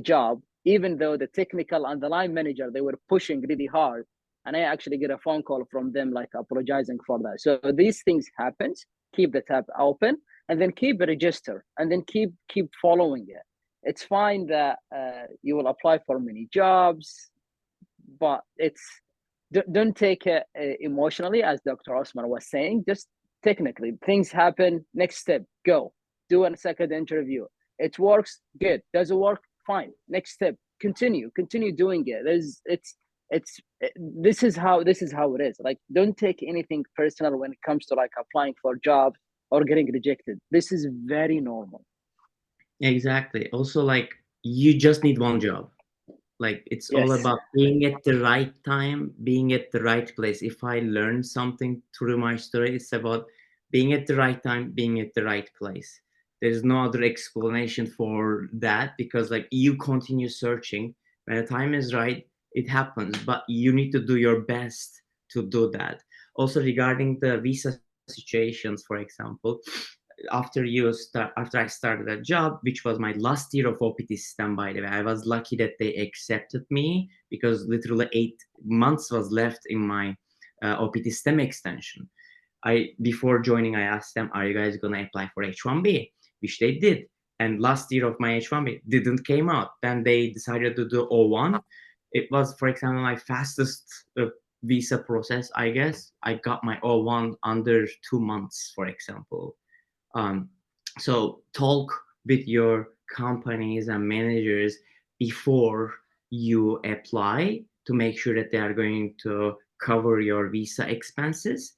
job, even though the technical and the line manager, they were pushing really hard. And I actually get a phone call from them like apologizing for that. So these things happen. Keep the tab open and then keep a register and then keep following it. It's fine that you will apply for many jobs, but don't take it emotionally, as Dr. Osman was saying. Just technically, things happen. Next step, go. Do a second interview. It works, good. Does it work? Fine. Next step, continue doing it. This is how it is. Like, don't take anything personal when it comes to like applying for jobs or getting rejected. This is very normal. Exactly. Also, like, you just need one job. Like, it's all Yes. about being at the right time, being at the right place. If I learned something through my story, it's about being at the right time, being at the right place. There's no other explanation for that, because like, you continue searching. When the time is right, it happens, but you need to do your best to do that. Also, regarding the visa situations, for example, after I started that job, which was my last year of OPT system, by the way, I was lucky that they accepted me, because literally 8 months was left in my OPT system extension. Before joining, I asked them, are you guys gonna apply for H1B? Which they did. And last year of my H1B didn't came out. Then they decided to do O1. It was, for example, my fastest visa process, I guess. I got my O1 under 2 months, for example. So talk with your companies and managers before you apply to make sure that they are going to cover your visa expenses,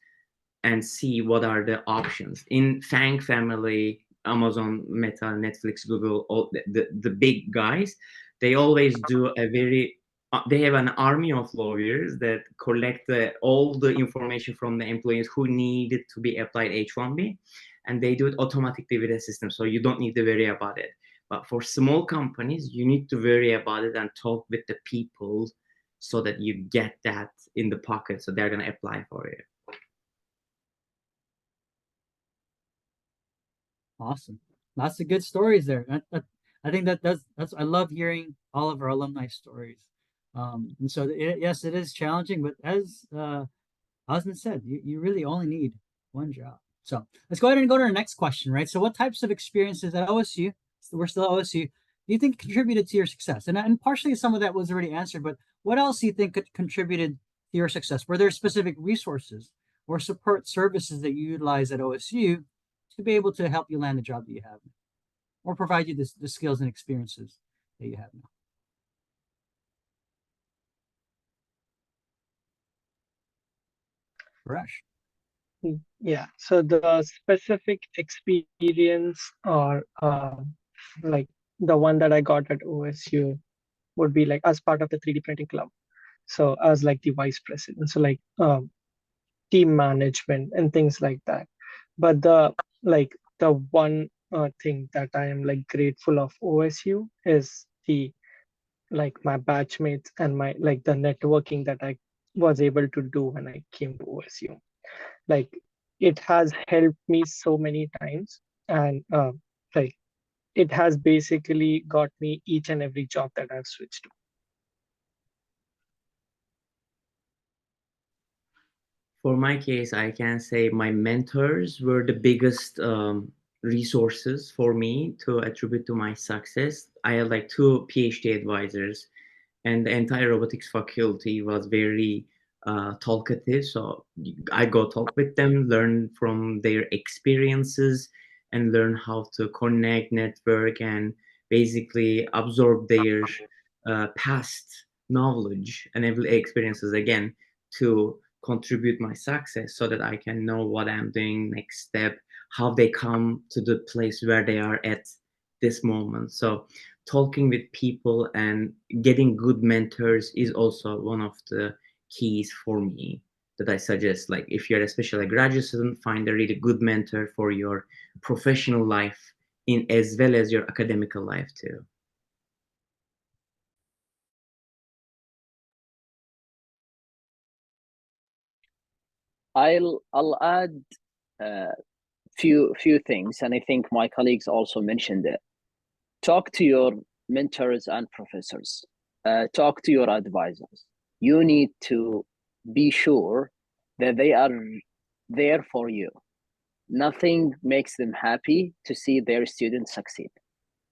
and see what are the options. In Fang family, Amazon, Meta, Netflix, Google, all the big guys, they always do they have an army of lawyers that collect all the information from the employees who needed to be applied H1B, and they do it automatically with a system, so you don't need to worry about it. But for small companies, you need to worry about it and talk with the people so that you get that in the pocket, so they're going to apply for it. Awesome. Lots of good stories there. I think that's I love hearing all of our alumni stories. And so yes, it is challenging, but as Osman said, you really only need one job. So let's go ahead and go to our next question, right? So what types of experiences at OSU, we're still at OSU, do you think contributed to your success? And partially some of that was already answered, but what else do you think contributed to your success? Were there specific resources or support services that you utilize at OSU to be able to help you land the job that you have now, or provide you the skills and experiences that you have now? Fresh. Yeah, so the specific experience or like the one that I got at OSU would be like as part of the 3D printing club. So I was like the vice president, so like team management and things like that. But the one thing that I am like grateful of OSU is the like my batchmates and my like the networking that I was able to do when I came to OSU. Like it has helped me so many times, and like it has basically got me each and every job that I've switched to. For my case, I can say my mentors were the biggest resources for me to attribute to my success. I had like two PhD advisors, and the entire robotics faculty was very talkative. So I go talk with them, learn from their experiences, and learn how to connect, network, and basically absorb their past knowledge and experiences again to contribute my success so that I can know what I'm doing next step, how they come to the place where they are at this moment. So talking with people and getting good mentors is also one of the keys for me that I suggest. Like if you're especially a graduate student, find a really good mentor for your professional life in as well as your academical life too. I'll add few things, and I think my colleagues also mentioned it. Talk to your mentors and professors. Talk to your advisors. You need to be sure that they are there for you. Nothing makes them happy to see their students succeed.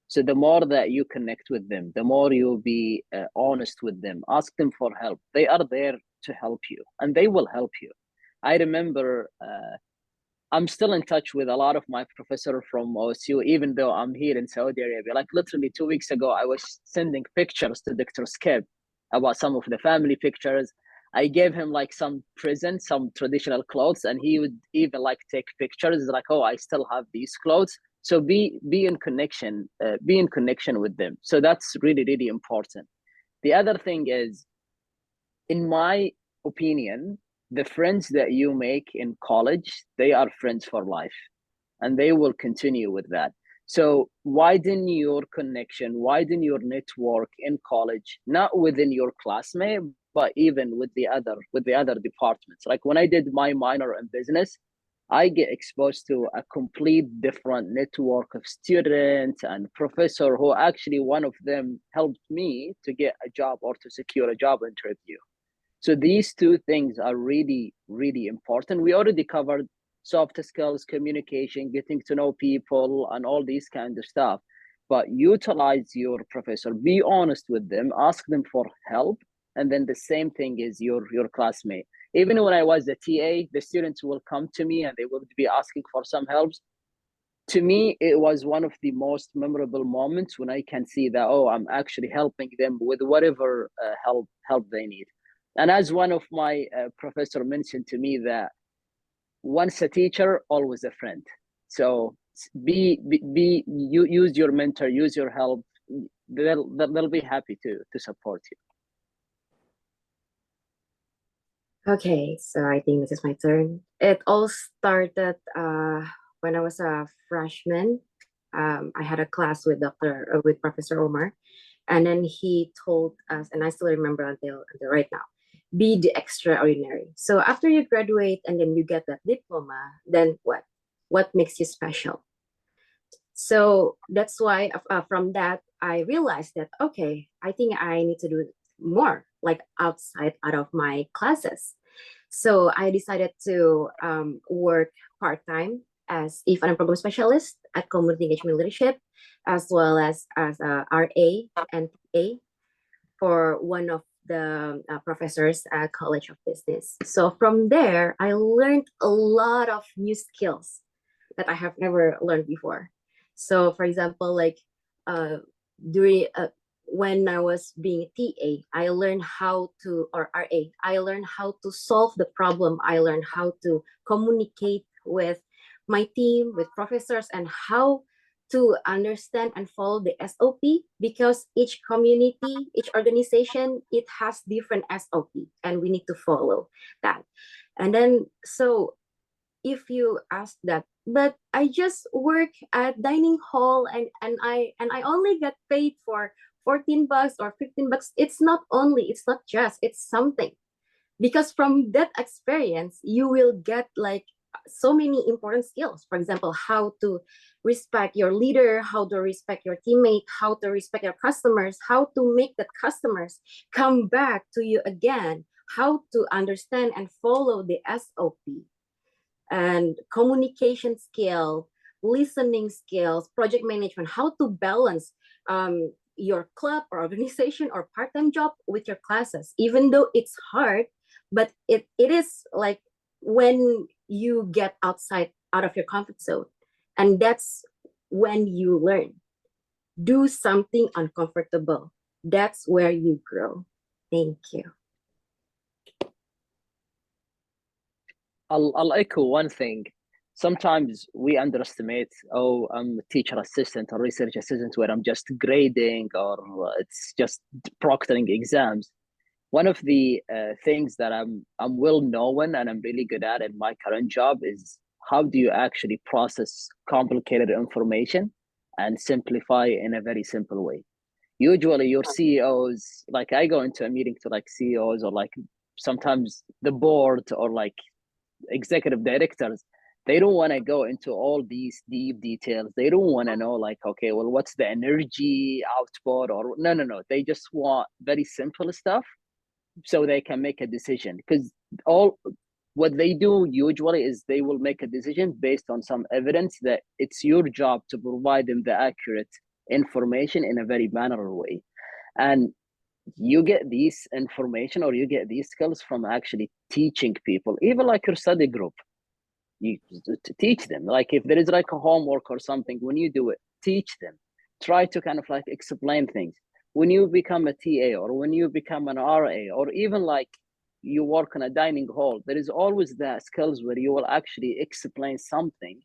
So the more that you connect with them, the more you'll be honest with them. Ask them for help. They are there to help you, and they will help you. I remember I'm still in touch with a lot of my professor from OSU, even though I'm here in Saudi Arabia. Like literally 2 weeks ago, I was sending pictures to Dr. Skip about some of the family pictures. I gave him like some presents, some traditional clothes, and he would even like take pictures like, oh, I still have these clothes. So be in connection, with them. So that's really, really important. The other thing is, in my opinion, the friends that you make in college, they are friends for life, and they will continue with that. So widen your connection, widen your network in college, not within your classmate, but even with the other departments. Like when I did my minor in business, I get exposed to a complete different network of students and professor who actually one of them helped me to get a job or to secure a job interview. So these two things are really, really important. We already covered soft skills, communication, getting to know people, and all these kind of stuff. But utilize your professor, be honest with them, ask them for help. And then the same thing is your classmate. Even when I was a TA, the students will come to me and they will be asking for some helps. To me, it was one of the most memorable moments when I can see that, oh, I'm actually helping them with whatever help they need. And as one of my professor mentioned to me, that once a teacher, always a friend. So you use your mentor, use your help. They'll be happy to support you. Okay, so I think this is my turn. It all started when I was a freshman. I had a class with with Professor Omar, and then he told us, and I still remember until right now, be the extraordinary. So after you graduate and then you get that diploma, then what? What makes you special? So that's why from that I realized that okay, I think I need to do more, like out of my classes. So I decided to work part time as a funding program specialist at community engagement leadership, as well as a RA and PA for one of the professors at College of Business. So from there, I learned a lot of new skills that I have never learned before. So for example, like during when I was being a TA, I learned how to, or RA, I learned how to solve the problem. I learned how to communicate with my team, with professors, and how to understand and follow the SOP, because each community, each organization, it has different SOP and we need to follow that. And then, so if you ask that, but I just work at dining hall and I only get paid for $14 or $15. It's not only, it's not just, it's something. Because from that experience, you will get like so many important skills. For example, how to respect your leader, how to respect your teammate, how to respect your customers, how to make the customers come back to you again, how to understand and follow the SOP, and communication skill, listening skills, project management, how to balance your club or organization or part-time job with your classes, even though it's hard, but it is like when you get out of your comfort zone, and that's when you learn. Do something uncomfortable. That's where you grow. Thank you. I'll echo one thing. Sometimes we underestimate, oh, I'm a teacher assistant or research assistant where I'm just grading or it's just proctoring exams. One of the things that I'm well known and I'm really good at in my current job is how do you actually process complicated information and simplify it in a very simple way. Usually your CEOs, like I go into a meeting to like CEOs or like sometimes the board or like executive directors, they don't want to go into all these deep details. They don't want to know like, okay, well, what's the energy output or no. They just want very simple stuff so they can make a decision, because all what they do usually is they will make a decision based on some evidence that it's your job to provide them the accurate information in a very manner way. And you get these information or you get these skills from actually teaching people, even like your study group. You to teach them, like if there is like a homework or something, when you do it, teach them, try to kind of like explain things. When you become a TA or when you become an RA or even like you work in a dining hall, there is always that skills where you will actually explain something.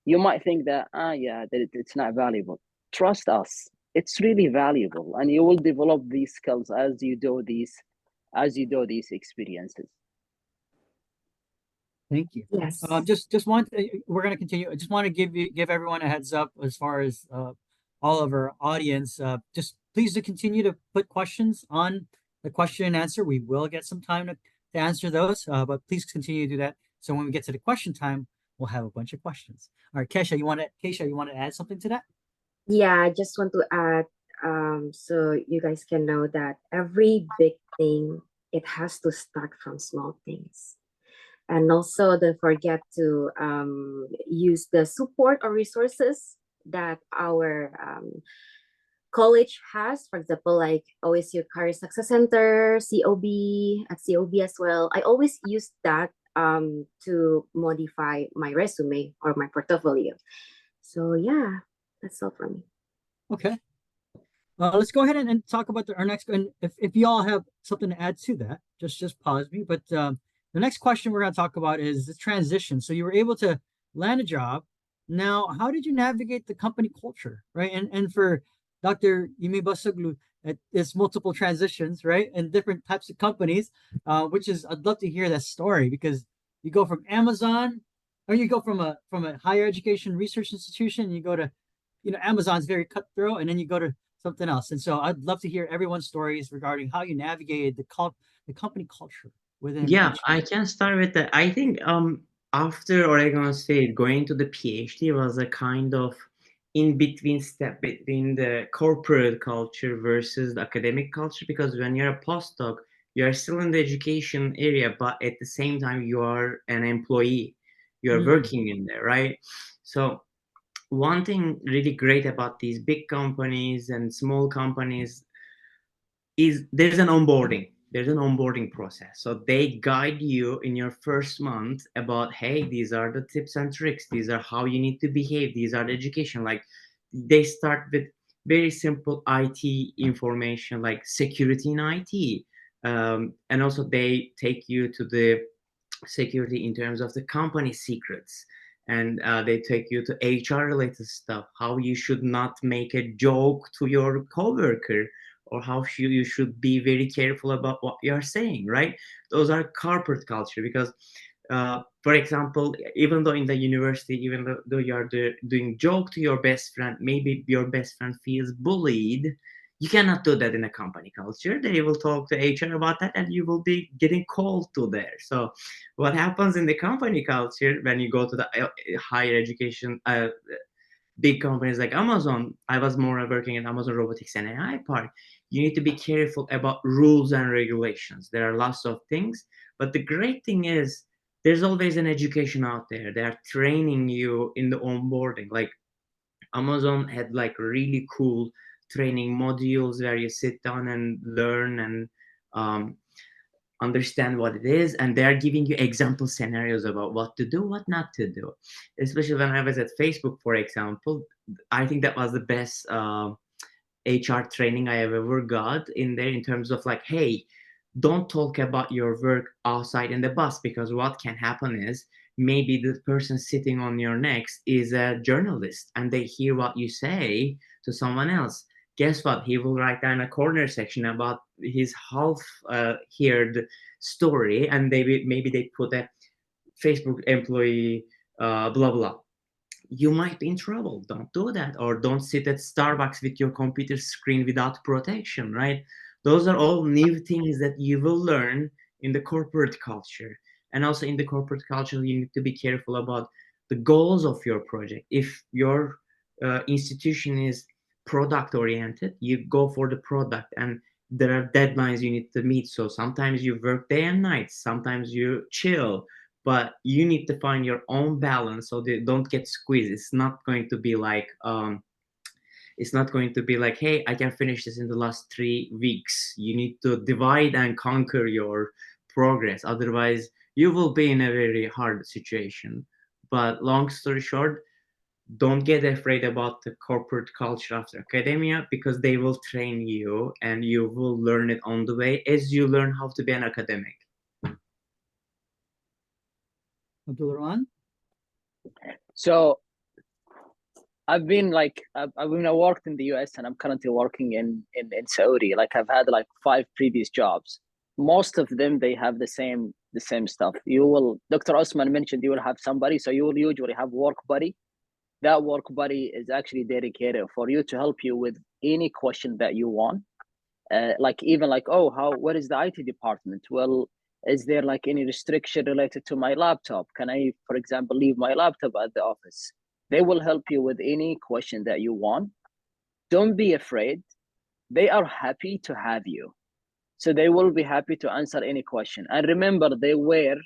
You might think that it's not valuable. Trust us, it's really valuable, and you will develop these skills as you do these experiences. Thank you. Yes. Just want we're going to continue. I just want to give everyone a heads up as far as all of our audience. Just please to continue to put questions on the question and answer. We will get some time to answer those, but please continue to do that. So when we get to the question time, we'll have a bunch of questions. All right, Keisha, you want to add something to that? Yeah, I just want to add, so you guys can know that every big thing, it has to start from small things. And also don't forget to use the support or resources that our college has. For example, like OSU Career Success Center, COB, at COB as well. I always use that to modify my resume or my portfolio. So yeah, that's all for me. Okay. Let's go ahead and talk about our next. And if you all have something to add to that, just pause me. But the next question we're going to talk about is the transition. So you were able to land a job. Now, how did you navigate the company culture, right? And for Dr. Yumi Basuglu, it's multiple transitions, right? And different types of companies, which is, I'd love to hear that story, because you go from Amazon, or you go from a higher education research institution, and you go to, Amazon's very cutthroat, and then you go to something else. And so I'd love to hear everyone's stories regarding how you navigated the company culture within. Yeah, I can start with that. I think after Oregon State, going to the PhD was a kind of in between step between the corporate culture versus the academic culture, because when you're a postdoc, you're still in the education area, but at the same time you are an employee, you're working in there, right? So one thing really great about these big companies and small companies is there's an onboarding process. So they guide you in your first month about, hey, these are the tips and tricks, these are how you need to behave, these are the education. Like they start with very simple IT information like security in IT. And also they take you to the security in terms of the company secrets, and they take you to HR related stuff, how you should not make a joke to your coworker, or how you should be very careful about what you're saying, right? Those are corporate culture. Because for example, even though in the university, even though you're doing joke to your best friend, maybe your best friend feels bullied, you cannot do that in a company culture. They will talk to HR about that, and you will be getting called to there. So what happens in the company culture when you go to the higher education, big companies like Amazon? I was more working at Amazon Robotics and AI Park. You need to be careful about rules and regulations. There are lots of things, but the great thing is there's always an education out there. They are training you in the onboarding. Like Amazon had like really cool training modules where you sit down and learn and um, understand what it is, and they're giving you example scenarios about what to do, what not to do. Especially when I was at Facebook, for example, I think that was the best HR training I have ever got in there, in terms of like, hey, don't talk about your work outside in the bus, because what can happen is maybe the person sitting on your next is a journalist and they hear what you say to someone else. Guess what? He will write down a corner section about his half heard story, and maybe they put a Facebook employee blah blah. You might be in trouble. Don't do that. Or don't sit at Starbucks with your computer screen without protection, right? Those are all new things that you will learn in the corporate culture. And also in the corporate culture, you need to be careful about the goals of your project. If your institution is product oriented, you go for the product, and there are deadlines you need to meet. So sometimes you work day and night, sometimes you chill, but you need to find your own balance so they don't get squeezed. It's not going to be like, hey, I can finish this in the last 3 weeks. You need to divide and conquer your progress, otherwise you will be in a very hard situation. But long story short, don't get afraid about the corporate culture after academia, because they will train you and you will learn it on the way as you learn how to be an academic. Abdul Rahman? So I worked in the US, and I'm currently working in Saudi. Like I've had like 5 previous jobs. Most of them, they have the same stuff. Dr. Osman mentioned you will have somebody, so you will usually have work buddy. That work buddy is actually dedicated for you to help you with any question that you want. Like even like, oh, what is the IT department? Well, is there like any restriction related to my laptop? Can I, for example, leave my laptop at the office? They will help you with any question that you want. Don't be afraid. They are happy to have you. So they will be happy to answer any question. And remember, they were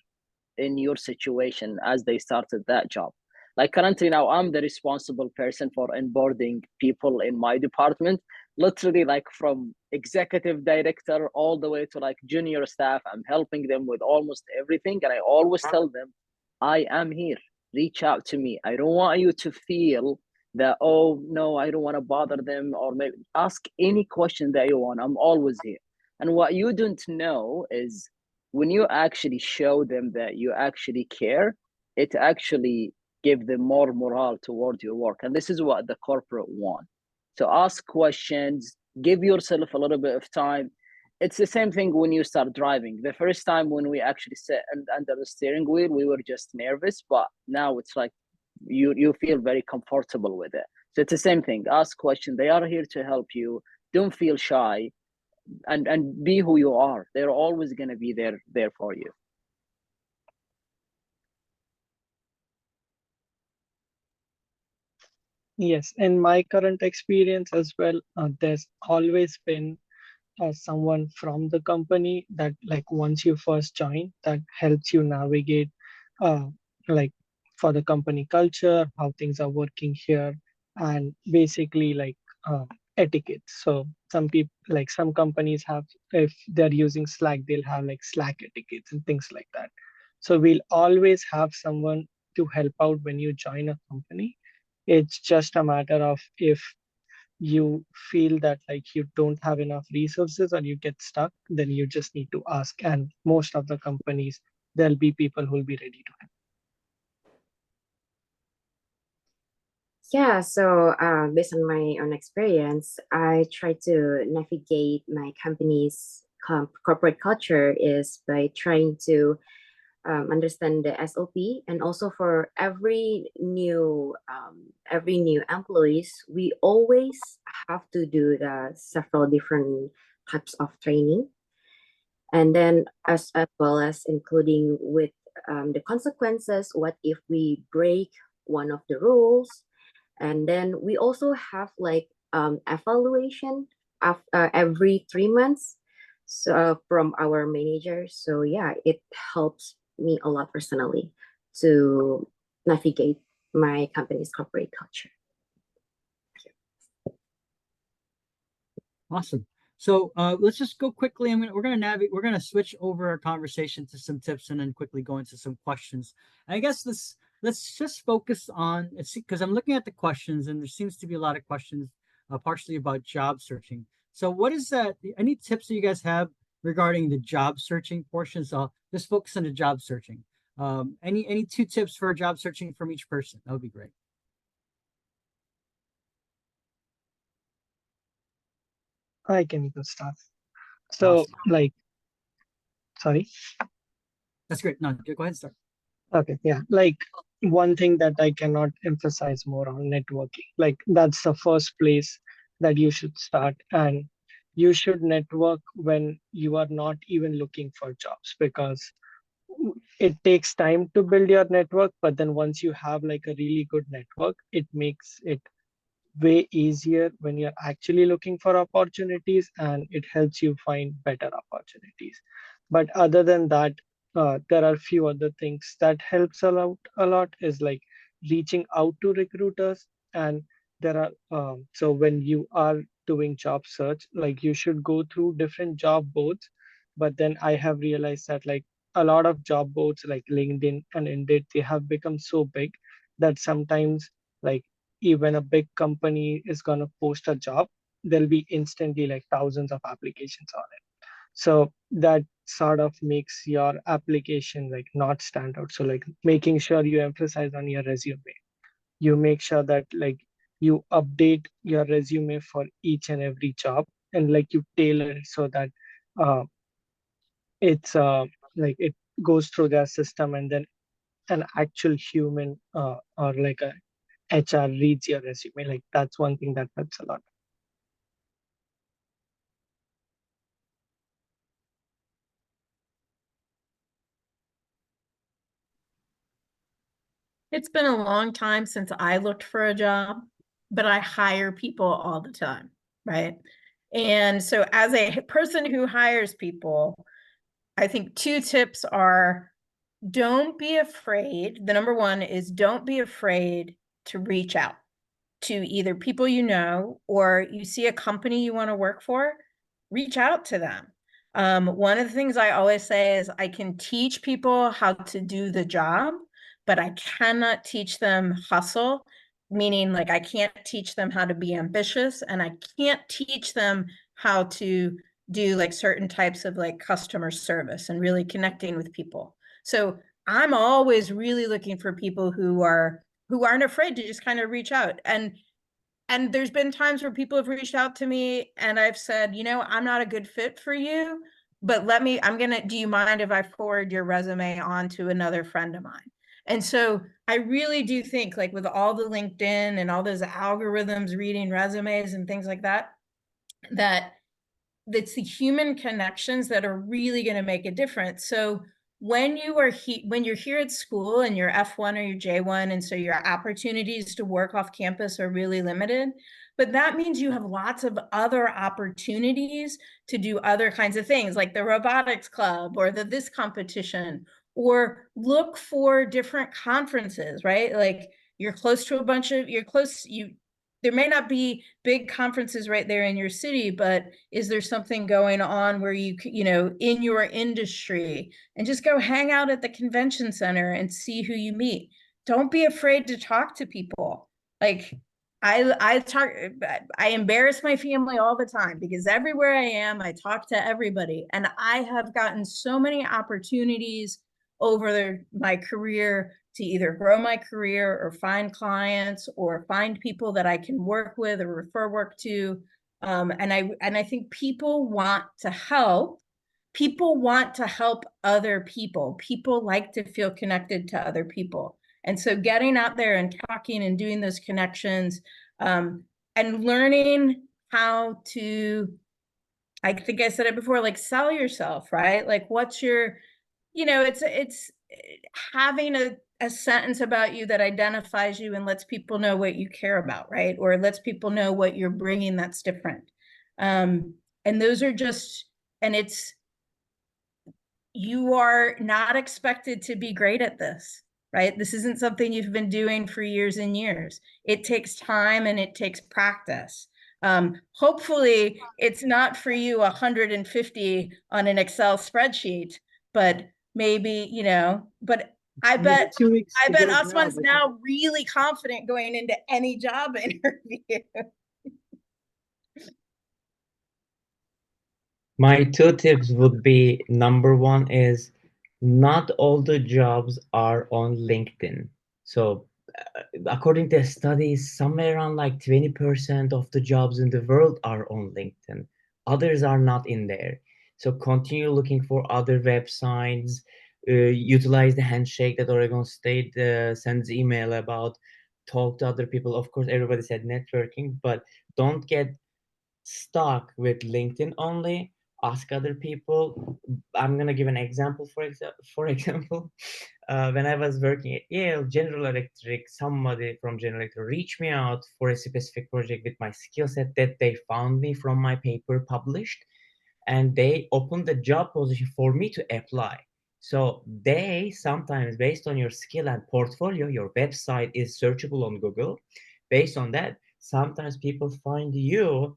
in your situation as they started that job. Like currently now, I'm the responsible person for onboarding people in my department, literally like from executive director all the way to like junior staff. I'm helping them with almost everything. And I always tell them, I am here. Reach out to me. I don't want you to feel that, oh, no, I don't want to bother them, or maybe ask any question that you want. I'm always here. And what you don't know is when you actually show them that you actually care, it actually give them more morale toward your work. And this is what the corporate want. So ask questions, give yourself a little bit of time. It's the same thing when you start driving. The first time when we actually sat under the steering wheel, we were just nervous, but now it's like you feel very comfortable with it. So it's the same thing. Ask questions. They are here to help you. Don't feel shy, and be who you are. They're always going to be there for you. Yes, in my current experience as well, there's always been someone from the company that, like, once you first join, that helps you navigate, uh, like, for the company culture, how things are working here, and basically like etiquette. So some people, like some companies have, if they're using Slack, they'll have like Slack etiquettes and things like that. So we'll always have someone to help out when you join a company. It's just a matter of if you feel that like you don't have enough resources or you get stuck, then you just need to ask. And most of the companies, there'll be people who'll be ready to help. Yeah, so based on my own experience, I try to navigate my company's corporate culture is by trying to understand the SOP, and also for every new employees, we always have to do the several different types of training, and then as well as including with the consequences. What if we break one of the rules? And then we also have like evaluation every 3 months, so from our managers. So yeah, it helps me a lot personally to navigate my company's corporate culture. Awesome. So let's just go quickly. We're gonna navigate. We're gonna switch over our conversation to some tips and then quickly go into some questions. I guess let's just focus on it's because I'm looking at the questions and there seems to be a lot of questions, partially about job searching. So what is that? Any tips that you guys have regarding the job searching portion? So just focus on the job searching. Any 2 tips for job searching from each person? That would be great. I can even start. So Awesome. like, sorry. That's great. No, go ahead and start. Okay, yeah. Like one thing that I cannot emphasize more on networking. Like that's the first place that you should start. And you should network when you are not even looking for jobs, because it takes time to build your network. But then once you have like a really good network, it makes it way easier when you're actually looking for opportunities, and it helps you find better opportunities. But other than that, there are few other things that helps a lot is like reaching out to recruiters. And there are so when you are doing job search, like you should go through different job boards. But then I have realized that like a lot of job boards like LinkedIn and Indeed, they have become so big that sometimes, like, even a big company is going to post a job, there'll be instantly like thousands of applications on it. So that sort of makes your application like not stand out. So like making sure you emphasize on your resume, you make sure that like you update your resume for each and every job, and like you tailor it so that uh, it's like it goes through their system, and then an actual human or like a HR reads your resume. Like that's one thing that helps a lot. It's been a long time since I looked for a job, but I hire people all the time, right? And so as a person who hires people, I think 2 tips are don't be afraid. The number one is don't be afraid to reach out to either people you know, or you see a company you want to work for, reach out to them. One of the things I always say is I can teach people how to do the job, but I cannot teach them hustle, meaning like I can't teach them how to be ambitious, and I can't teach them how to do like certain types of like customer service and really connecting with people. So I'm always really looking for people who aren't afraid to just kind of reach out. And there's been times where people have reached out to me and I've said, I'm not a good fit for you, but do you mind if I forward your resume on to another friend of mine? And so I really do think, like, with all the LinkedIn and all those algorithms reading resumes and things like that, that it's the human connections that are really going to make a difference. So when you're here at school and you're F1 or your J1, and so your opportunities to work off campus are really limited, but that means you have lots of other opportunities to do other kinds of things, like the robotics club or this competition, or look for different conferences, right? Like you're there may not be big conferences right there in your city, but is there something going on where in your industry, and just go hang out at the convention center and see who you meet. Don't be afraid to talk to people. Like, I embarrass my family all the time because everywhere I am, I talk to everybody. And I have gotten so many opportunities over my career to either grow my career or find clients or find people that I can work with or refer work to. And I think people want to help. People want to help other people. People like to feel connected to other people. And so getting out there and talking and doing those connections, and learning how to, I think I said it before, like sell yourself, right? Like what's your, it's having a sentence about you that identifies you and lets people know what you care about, right? Or lets people know what you're bringing that's different. And those are just, and you are not expected to be great at this, right? This isn't something you've been doing for years and years. It takes time and it takes practice. Hopefully it's not for you 150 on an Excel spreadsheet, but maybe, but I Maybe bet 2 weeks I to bet get a job, Osman's I think. now really confident going into any job interview. My two tips would be, number one is not all the jobs are on LinkedIn. So according to studies, somewhere around like 20% of the jobs in the world are on LinkedIn. Others are not in there. So continue looking for other websites, utilize the handshake that Oregon State sends email about, talk to other people. Of course, everybody said networking, but don't get stuck with LinkedIn only. Ask other people. I'm gonna give an example. For example, when I was working at Yale, General Electric, somebody from General Electric reached me out for a specific project with my skill set that they found me from my paper published, and they opened the job position for me to apply. So they sometimes, based on your skill and portfolio, your website is searchable on Google. Based on that, sometimes people find you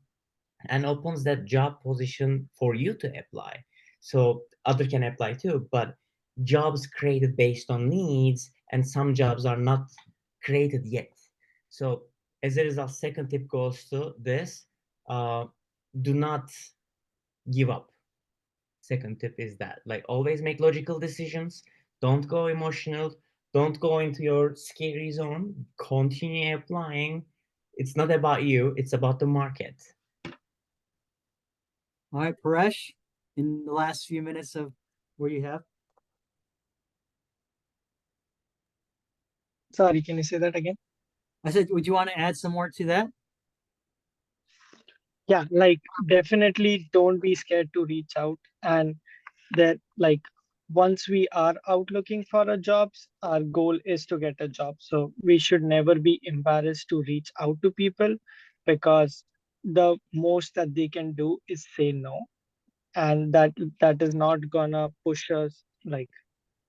and opens that job position for you to apply. So other can apply too, but jobs created based on needs, and some jobs are not created yet. So as a result, second tip goes to this: do not give up. Second tip is that, like, always make logical decisions. Don't go emotional. Don't go into your scary zone. Continue applying. It's not about you. It's about the market. All right, Paresh, in the last few minutes of what you have. Sorry, can you say that again? I said, would you want to add some more to that? Yeah, like definitely don't be scared to reach out. And that, like, once we are out looking for a jobs, our goal is to get a job. So we should never be embarrassed to reach out to people, because the most that they can do is say no. And that is not gonna push us like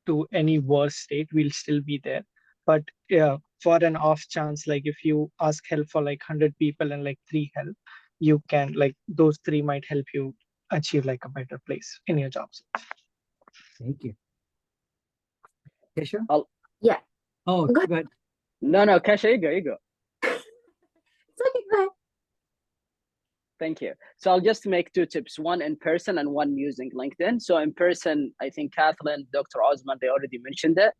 to any worse state. We'll still be there. But yeah, for an off chance, like if you ask help for like 100 people and like 3 help, you can, like, those 3 might help you achieve like a better place in your job search. Thank you. Kesha? Yeah. Oh, Go ahead. go ahead. No, Kasha, you go. It's okay, go ahead. Thank you. So I'll just make 2 tips, one in person and one using LinkedIn. So in person, I think Kathleen, Dr. Osman, they already mentioned it.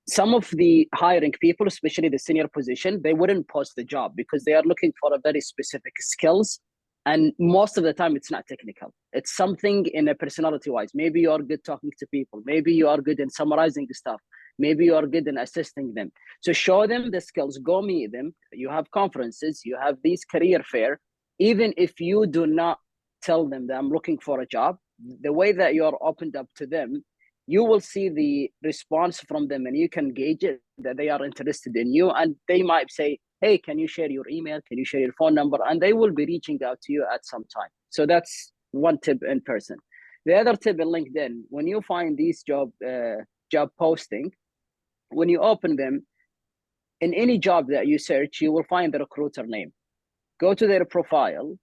Some of the hiring people, especially the senior position, they wouldn't post the job because they are looking for a very specific skills. And most of the time, it's not technical. It's something in a personality wise. Maybe you are good talking to people. Maybe you are good in summarizing stuff. Maybe you are good in assisting them. So show them the skills, go meet them. You have conferences, you have these career fair. Even if you do not tell them that I'm looking for a job, the way that you are opened up to them, you will see the response from them, and you can gauge it that they are interested in you. And they might say, hey, can you share your email? Can you share your phone number? And they will be reaching out to you at some time. So that's one tip in person. The other tip in LinkedIn, when you find these job posting, when you open them, in any job that you search, you will find the recruiter name. Go to their profile,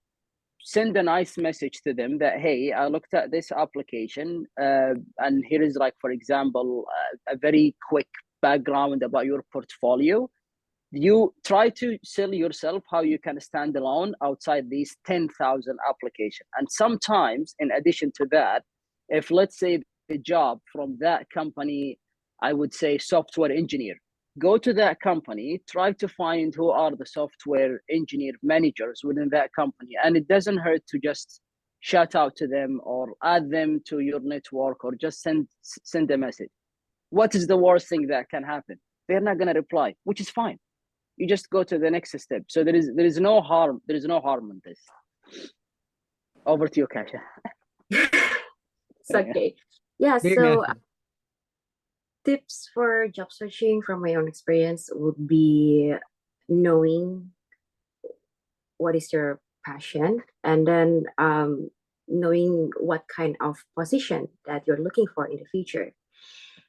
send a nice message to them that, hey, I looked at this application, and here is, like, for example, a very quick background about your portfolio. you try to sell yourself how you can stand alone outside these 10,000 applications. And sometimes, in addition to that, if let's say the job from that company, I would say software engineer, go to that company, try to find who are the software engineer managers within that company. And it doesn't hurt to just shout out to them or add them to your network or just send a message. What is the worst thing that can happen? They're not going to reply, which is fine. You just go to the next step. So there is no harm. There is no harm in this. Over to you, Kasha. It's okay. Yeah, Big so answer. tips for job searching from my own experience would be knowing what is your passion, and then knowing what kind of position that you're looking for in the future,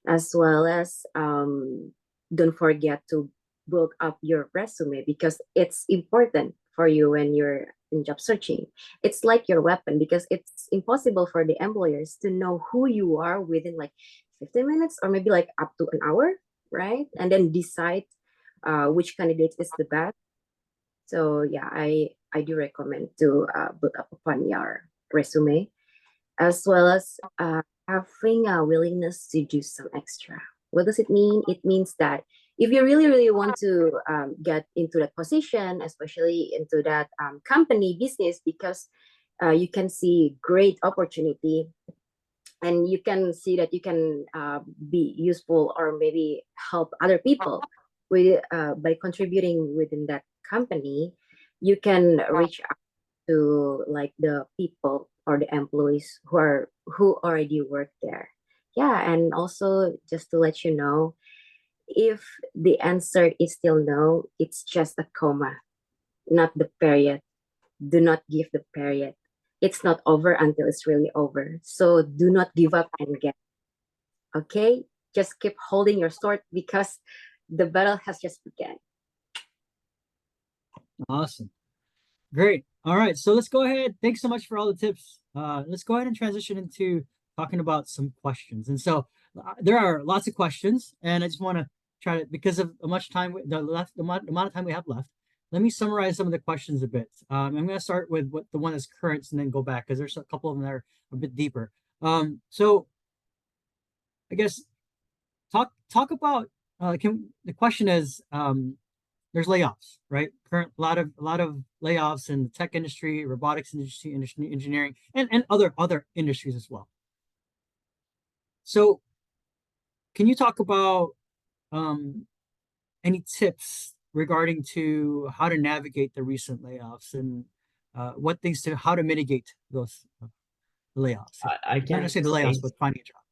as well as don't forget to build up your resume, because it's important for you when you're in job searching. It's like your weapon, because it's impossible for the employers to know who you are within like 15 minutes or maybe like up to an hour, right? And then decide which candidate is the best. So yeah, I do recommend to build up upon your resume, as well as having a willingness to do some extra. What does it mean? It means that if you really, really want to get into that position, especially into that company business, because you can see great opportunity and you can see that you can be useful or maybe help other people with by contributing within that company, you can reach out to like the people or the employees who already work there. Yeah, and also just to let you know, if the answer is still no, it's just a comma, not the period. Do not give the period. It's not over until it's really over. So do not give up and get. Okay? Just keep holding your sword, because the battle has just begun. Awesome. Great. All right. So let's go ahead. Thanks so much for all the tips. Let's go ahead and transition into talking about some questions. And so there are lots of questions, and I just want to try to, because of how much time, the amount of time we have left, let me summarize some of the questions a bit. I'm going to start with the one that's current and then go back, because there's a couple of them that are a bit deeper. So I guess talk about, the question is, there's layoffs, right? A lot of layoffs in the tech industry, robotics industry, engineering, and other industries as well. So, can you talk about any tips regarding to how to navigate the recent layoffs and how to mitigate those layoffs? I Not can necessarily the layoffs, but finding a job.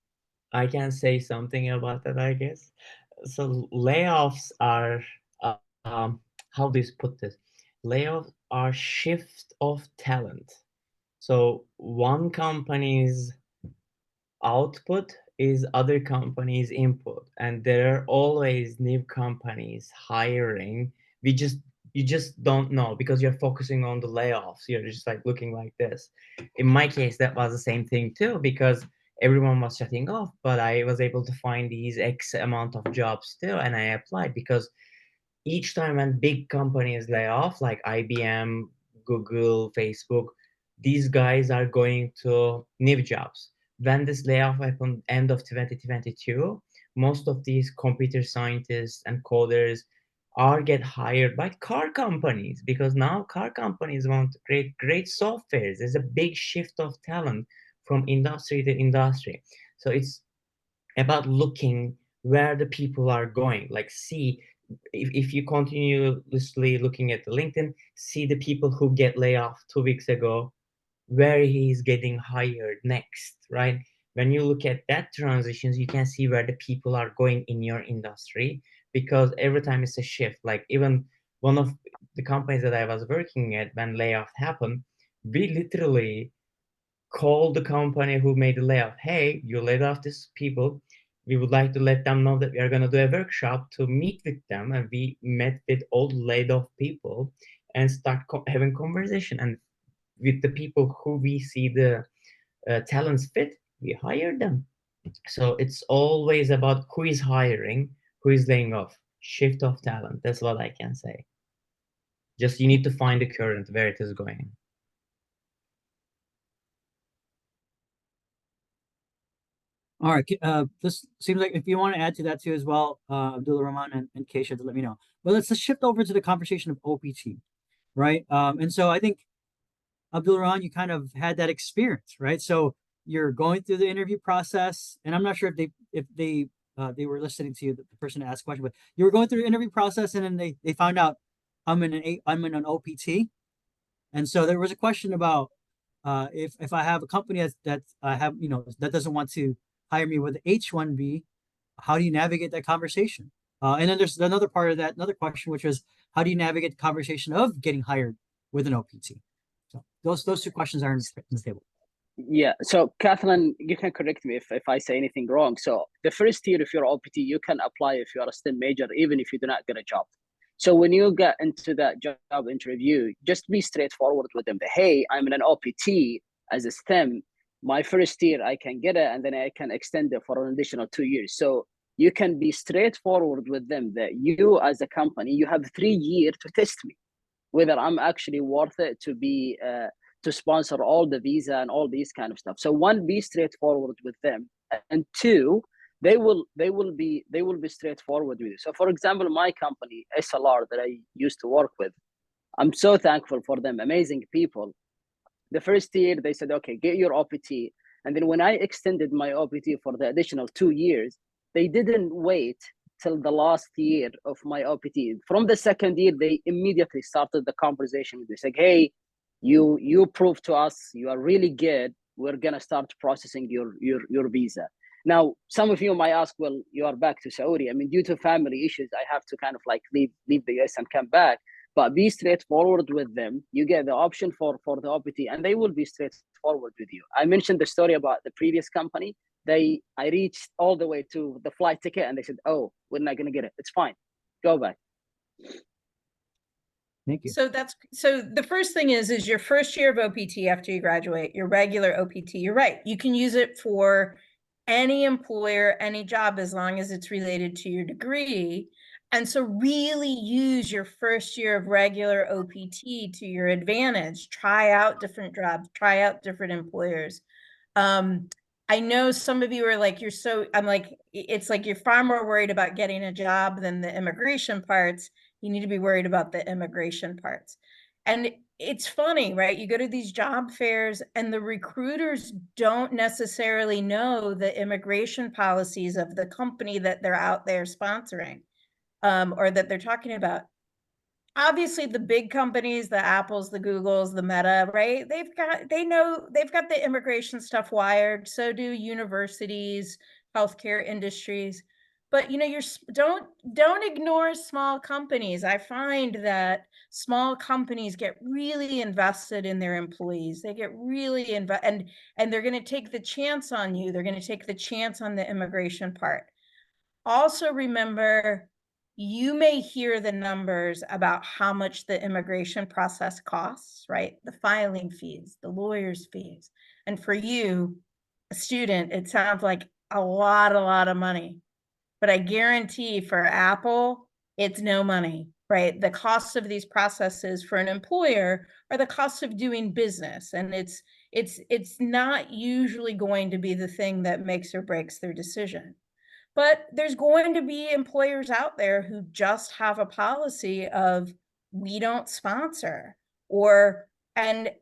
I can say something about that, I guess. So layoffs are, how do you put this? Layoffs are shift of talent. So one company's output is other companies' input, and there are always new companies hiring. You just don't know because you're focusing on the layoffs. You're just like looking like this. In my case, that was the same thing too, because everyone was shutting off, but I was able to find these X amount of jobs still, and I applied because each time when big companies lay off, like IBM, Google, Facebook, these guys are going to new jobs. When this layoff happened end of 2022, most of these computer scientists and coders are get hired by car companies, because now car companies want to create great softwares. There's a big shift of talent from industry to industry. So it's about looking where the people are going. Like, see, if you continuously looking at the LinkedIn, see the people who get laid off 2 weeks ago, where he's getting hired next, right? When you look at that transitions, you can see where the people are going in your industry, because every time it's a shift. Like, even one of the companies that I was working at, when layoff happened, we literally called the company who made the layoff. Hey, you laid off these people. We would like to let them know that we are going to do a workshop to meet with them. And we met with all laid off people and start having conversation. And with the people who we see the talents fit, we hire them. So it's always about who is hiring, who is laying off. shift of talent. That's what I can say. Just you need to find the current where it is going. All right. This seems like if you want to add to that too as well, Abdullah Rahman and Keisha, to let me know. But let's just shift over to the conversation of OPT, right? And so I think Abdul Rahman, you kind of had that experience, right? So you're going through the interview process, and I'm not sure if they were listening to you, the person asked question, but you were going through the interview process, and then they found out I'm in an OPT, and so there was a question about if I have a company that I have, that doesn't want to hire me with H-1B, how do you navigate that conversation? And then there's another part of that, another question, which was how do you navigate the conversation of getting hired with an OPT? So those two questions are on the table. Yeah. So Kathleen, you can correct me if I say anything wrong. So the first year, if you're OPT, you can apply if you're a STEM major, even if you do not get a job. So when you get into that job interview, just be straightforward with them. Hey, I'm in an OPT as a STEM. My first year, I can get it, and then I can extend it for an additional 2 years. So you can be straightforward with them that you, as a company, you have 3 years to test me, whether I'm actually worth it to be to sponsor all the visa and all these kind of stuff. So one, be straightforward with them, and two, they will be straightforward with you. So for example, my company SLR that I used to work with, I'm so thankful for them, amazing people. The first year they said, okay, get your OPT, and then when I extended my OPT for the additional 2 years, they didn't wait till the last year of my OPT. From the second year, they immediately started the conversation with me, like, hey, you proved to us you are really good. We're gonna start processing your visa. Now, some of you might ask, well, you are back to Saudi. I mean, due to family issues, I have to kind of like leave the US and come back. But be straightforward with them. You get the option for the OPT, and they will be straightforward with you. I mentioned the story about the previous company. I reached all the way to the flight ticket, and they said, "Oh, we're not gonna get it. It's fine. Go back." Thank you. So the first thing is your first year of OPT after you graduate, your regular OPT. You're right. You can use it for any employer, any job, as long as it's related to your degree. And so really use your first year of regular OPT to your advantage. Try out different jobs, try out different employers. I know some of you are like, I'm like, it's like you're far more worried about getting a job than the immigration parts. You need to be worried about the immigration parts. And it's funny, right? You go to these job fairs and the recruiters don't necessarily know the immigration policies of the company that they're out there sponsoring, or that they're talking about. Obviously the big companies, the Apples, the Googles, the Meta, right? They've got the immigration stuff wired. So do universities, healthcare industries. But don't ignore small companies. I find that small companies get really invested in their employees. They get really and they're going to take the chance on you. They're going to take the chance on the immigration part. Also remember, you may hear the numbers about how much the immigration process costs, right? The filing fees, the lawyer's fees. And for you, a student, it sounds like a lot of money. But I guarantee for Apple, it's no money, right? The costs of these processes for an employer are the cost of doing business. And it's not usually going to be the thing that makes or breaks their decision. But there's going to be employers out there who just have a policy of we don't sponsor, and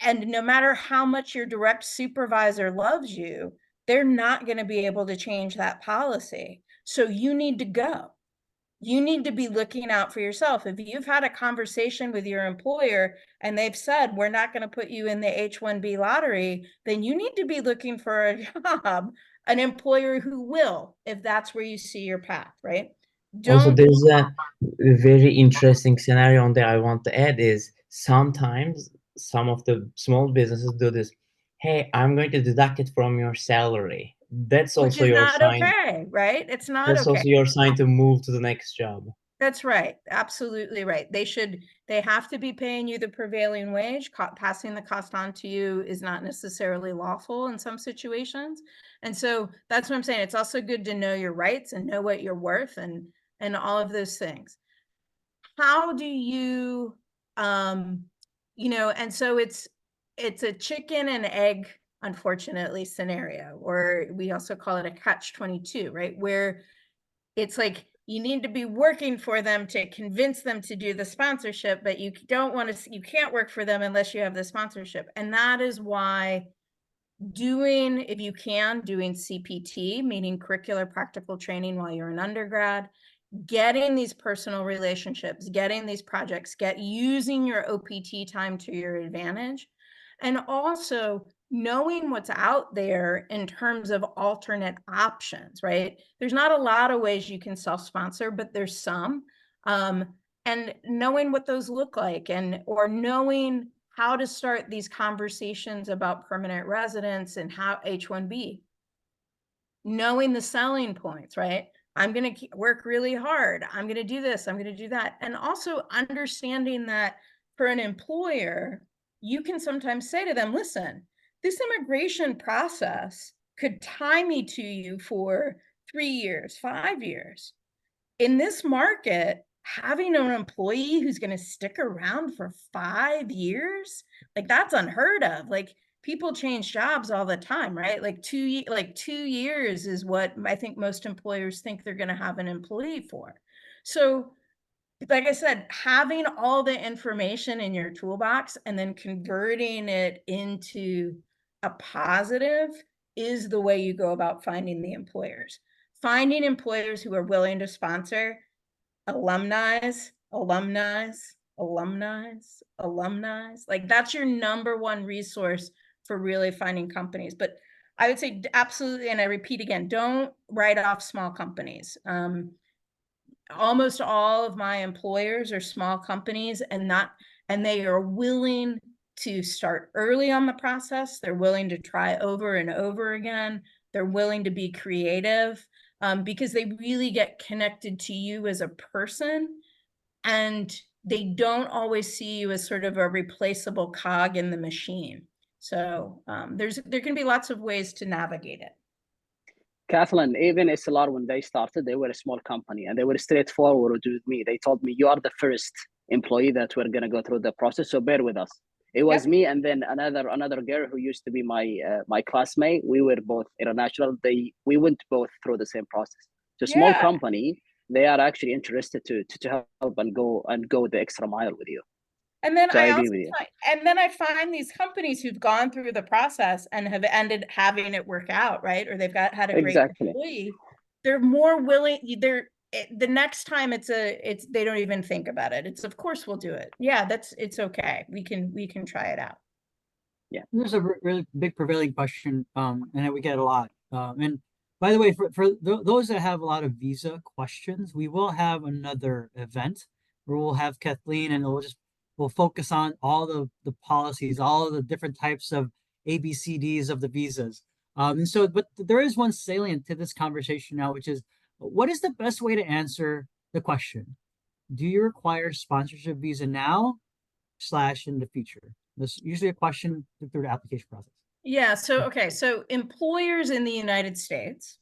no matter how much your direct supervisor loves you, they're not going to be able to change that policy. So you need to go. You need to be looking out for yourself. If you've had a conversation with your employer and they've said, we're not going to put you in the H-1B lottery, then you need to be looking for a job, an employer who will, if that's where you see your path, right? Also, there's a very interesting scenario on there I want to add is sometimes some of the small businesses do this. Hey, I'm going to deduct it from your salary. That's also your sign. Okay, right? It's not That's okay. also your sign to move to the next job. That's right. Absolutely right. They have to be paying you the prevailing wage. Passing the cost on to you is not necessarily lawful in some situations. And so that's what I'm saying. It's also good to know your rights and know what you're worth. And and all of those things. How do you, and so it's a chicken and egg, unfortunately, scenario, or we also call it a catch-22, right? Where it's like, you need to be working for them to convince them to do the sponsorship, but you can't work for them unless you have the sponsorship. And that is why if you can, doing CPT, meaning curricular practical training while you're an undergrad, getting these personal relationships, getting these projects, using your OPT time to your advantage, and also knowing what's out there in terms of alternate options, right? There's not a lot of ways you can self-sponsor, but there's some. And knowing what those look like, or knowing how to start these conversations about permanent residence and how H-1B, knowing the selling points, right? I'm going to work really hard. I'm going to do this. I'm going to do that. And also understanding that for an employer, you can sometimes say to them, listen, this immigration process could tie me to you for 3 years, 5 years. In this market, having an employee who's going to stick around for 5 years, like, that's unheard of. Like, people change jobs all the time, right? Like 2 years is what I think most employers think they're going to have an employee for. So, like I said, having all the information in your toolbox and then converting it into a positive is the way you go about finding the employers. Finding employers who are willing to sponsor alumni, like, that's your number one resource for really finding companies. But I would say absolutely, and I repeat again, don't write off small companies. Almost all of my employers are small companies, and they are willing to start early on the process. They're willing to try over and over again. They're willing to be creative, because they really get connected to you as a person, and they don't always see you as sort of a replaceable cog in the machine. So there can be lots of ways to navigate it. Kathleen, even SLR, when they started, they were a small company and they were straightforward with me. They told me, you are the first employee that we're going to go through the process, so bear with us. It was me and then another girl who used to be my classmate. We were both international. We went both through the same process. So small company, they are actually interested to help and go the extra mile with you. And then so I agree with you. I find these companies who've gone through the process and have ended having it work out, right? Or they've had a great employee. They're more willing. The next time they don't even think about it. It's, of course we'll do it. Yeah, it's okay. We can try it out. Yeah. There's a really big prevailing question, and that we get a lot. And by the way, for those that have a lot of visa questions, we will have another event where we'll have Kathleen, and we'll focus on all the policies, all of the different types of ABCDs of the visas. And so, but there is one salient to this conversation now, which is, what is the best way to answer the question? Do you require sponsorship visa now / in the future? This is usually a question through the application process. Yeah. So employers in the United States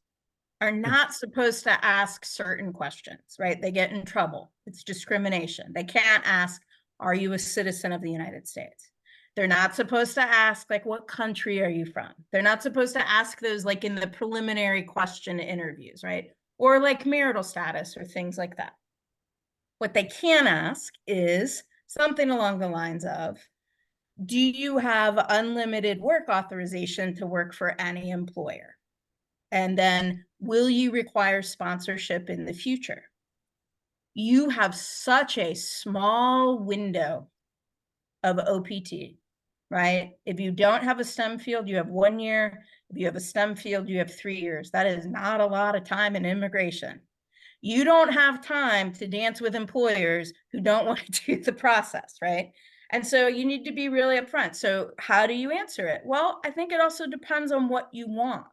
are not supposed to ask certain questions, right? They get in trouble. It's discrimination. They can't ask, are you a citizen of the United States? They're not supposed to ask, like, what country are you from? They're not supposed to ask those, like, in the preliminary question interviews, right? Or like marital status or things like that. What they can ask is something along the lines of, do you have unlimited work authorization to work for any employer? And then, will you require sponsorship in the future? You have such a small window of OPT, right? If you don't have a STEM field, you have 1 year. If you have a STEM field, you have 3 years. That is not a lot of time in immigration. You don't have time to dance with employers who don't want to do the process, right? And so you need to be really upfront. So how do you answer it? Well, I think it also depends on what you want.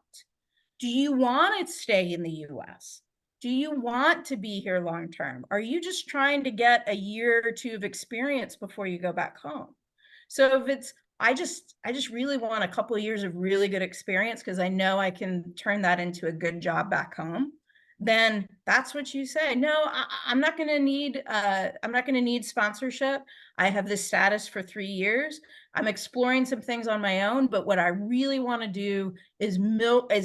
Do you want to stay in the US? Do you want to be here long term? Are you just trying to get a year or two of experience before you go back home? So if it's, I just really want a couple of years of really good experience because I know I can turn that into a good job back home, then that's what you say. No, I'm not going to need sponsorship. I have this status for 3 years. I'm exploring some things on my own, but what I really want to do is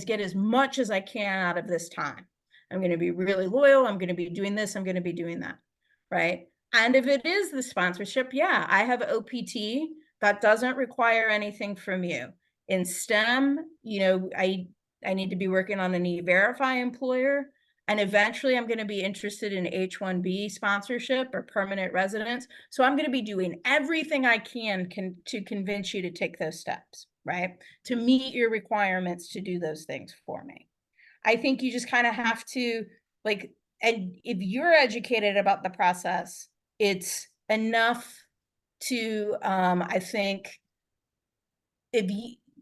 get as much as I can out of this time. I'm going to be really loyal. I'm going to be doing this. I'm going to be doing that. Right. And if it is the sponsorship, yeah, I have OPT that doesn't require anything from you. In STEM, I need to be working on an E-Verify employer. And eventually I'm going to be interested in H-1B sponsorship or permanent residence. So I'm going to be doing everything I can to convince you to take those steps, right? To meet your requirements to do those things for me. I think you just kind of have to, like, and if you're educated about the process, it's enough to, I think,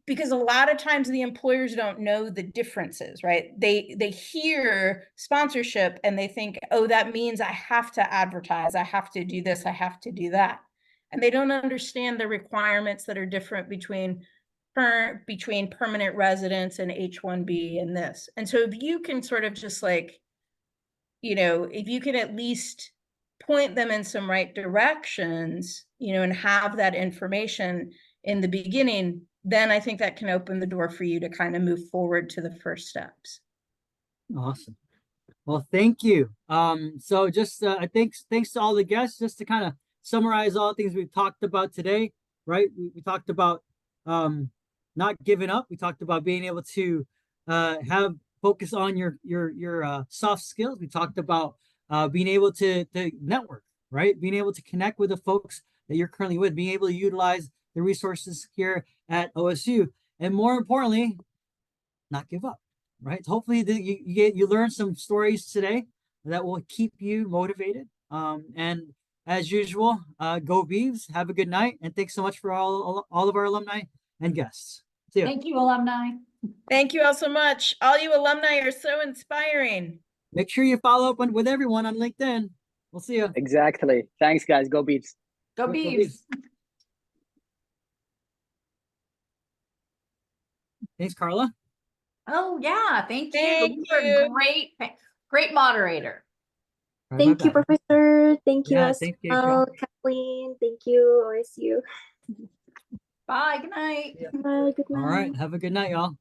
because a lot of times the employers don't know the differences, right? They hear sponsorship and they think, oh, that means I have to advertise, I have to do this, I have to do that. And they don't understand the requirements that are different between permanent residents and H-1B and this. And so if you can sort of just like, if you can at least point them in some right directions, and have that information in the beginning, then I think that can open the door for you to kind of move forward to the first steps. Awesome. Well, thank you. So just thanks to all the guests, just to kind of summarize all the things we've talked about today, right? We talked about not giving up. We talked about being able to have focus on your soft skills. We talked about being able to network, right? Being able to connect with the folks that you're currently with, being able to utilize the resources here at OSU, and more importantly, not give up. Right. Hopefully you learn some stories today that will keep you motivated. And as usual, go Beavs. Have a good night, and thanks so much for all of our alumni and guests. See ya. Thank you, alumni. Thank you all so much. All you alumni are so inspiring. Make sure you follow up with everyone on LinkedIn. We'll see you. Exactly. Thanks, guys. Go Beavs. Go Go Beavs. Thanks, Carla. Oh yeah, thank you. Thank You're you. a great moderator. Right, Thank you, my bad. Professor. Thank you Yeah, as thank you, well, Kathleen. Thank you, OSU. Bye. Good night. Yeah. Bye. Good All night. right. Have a good night, y'all.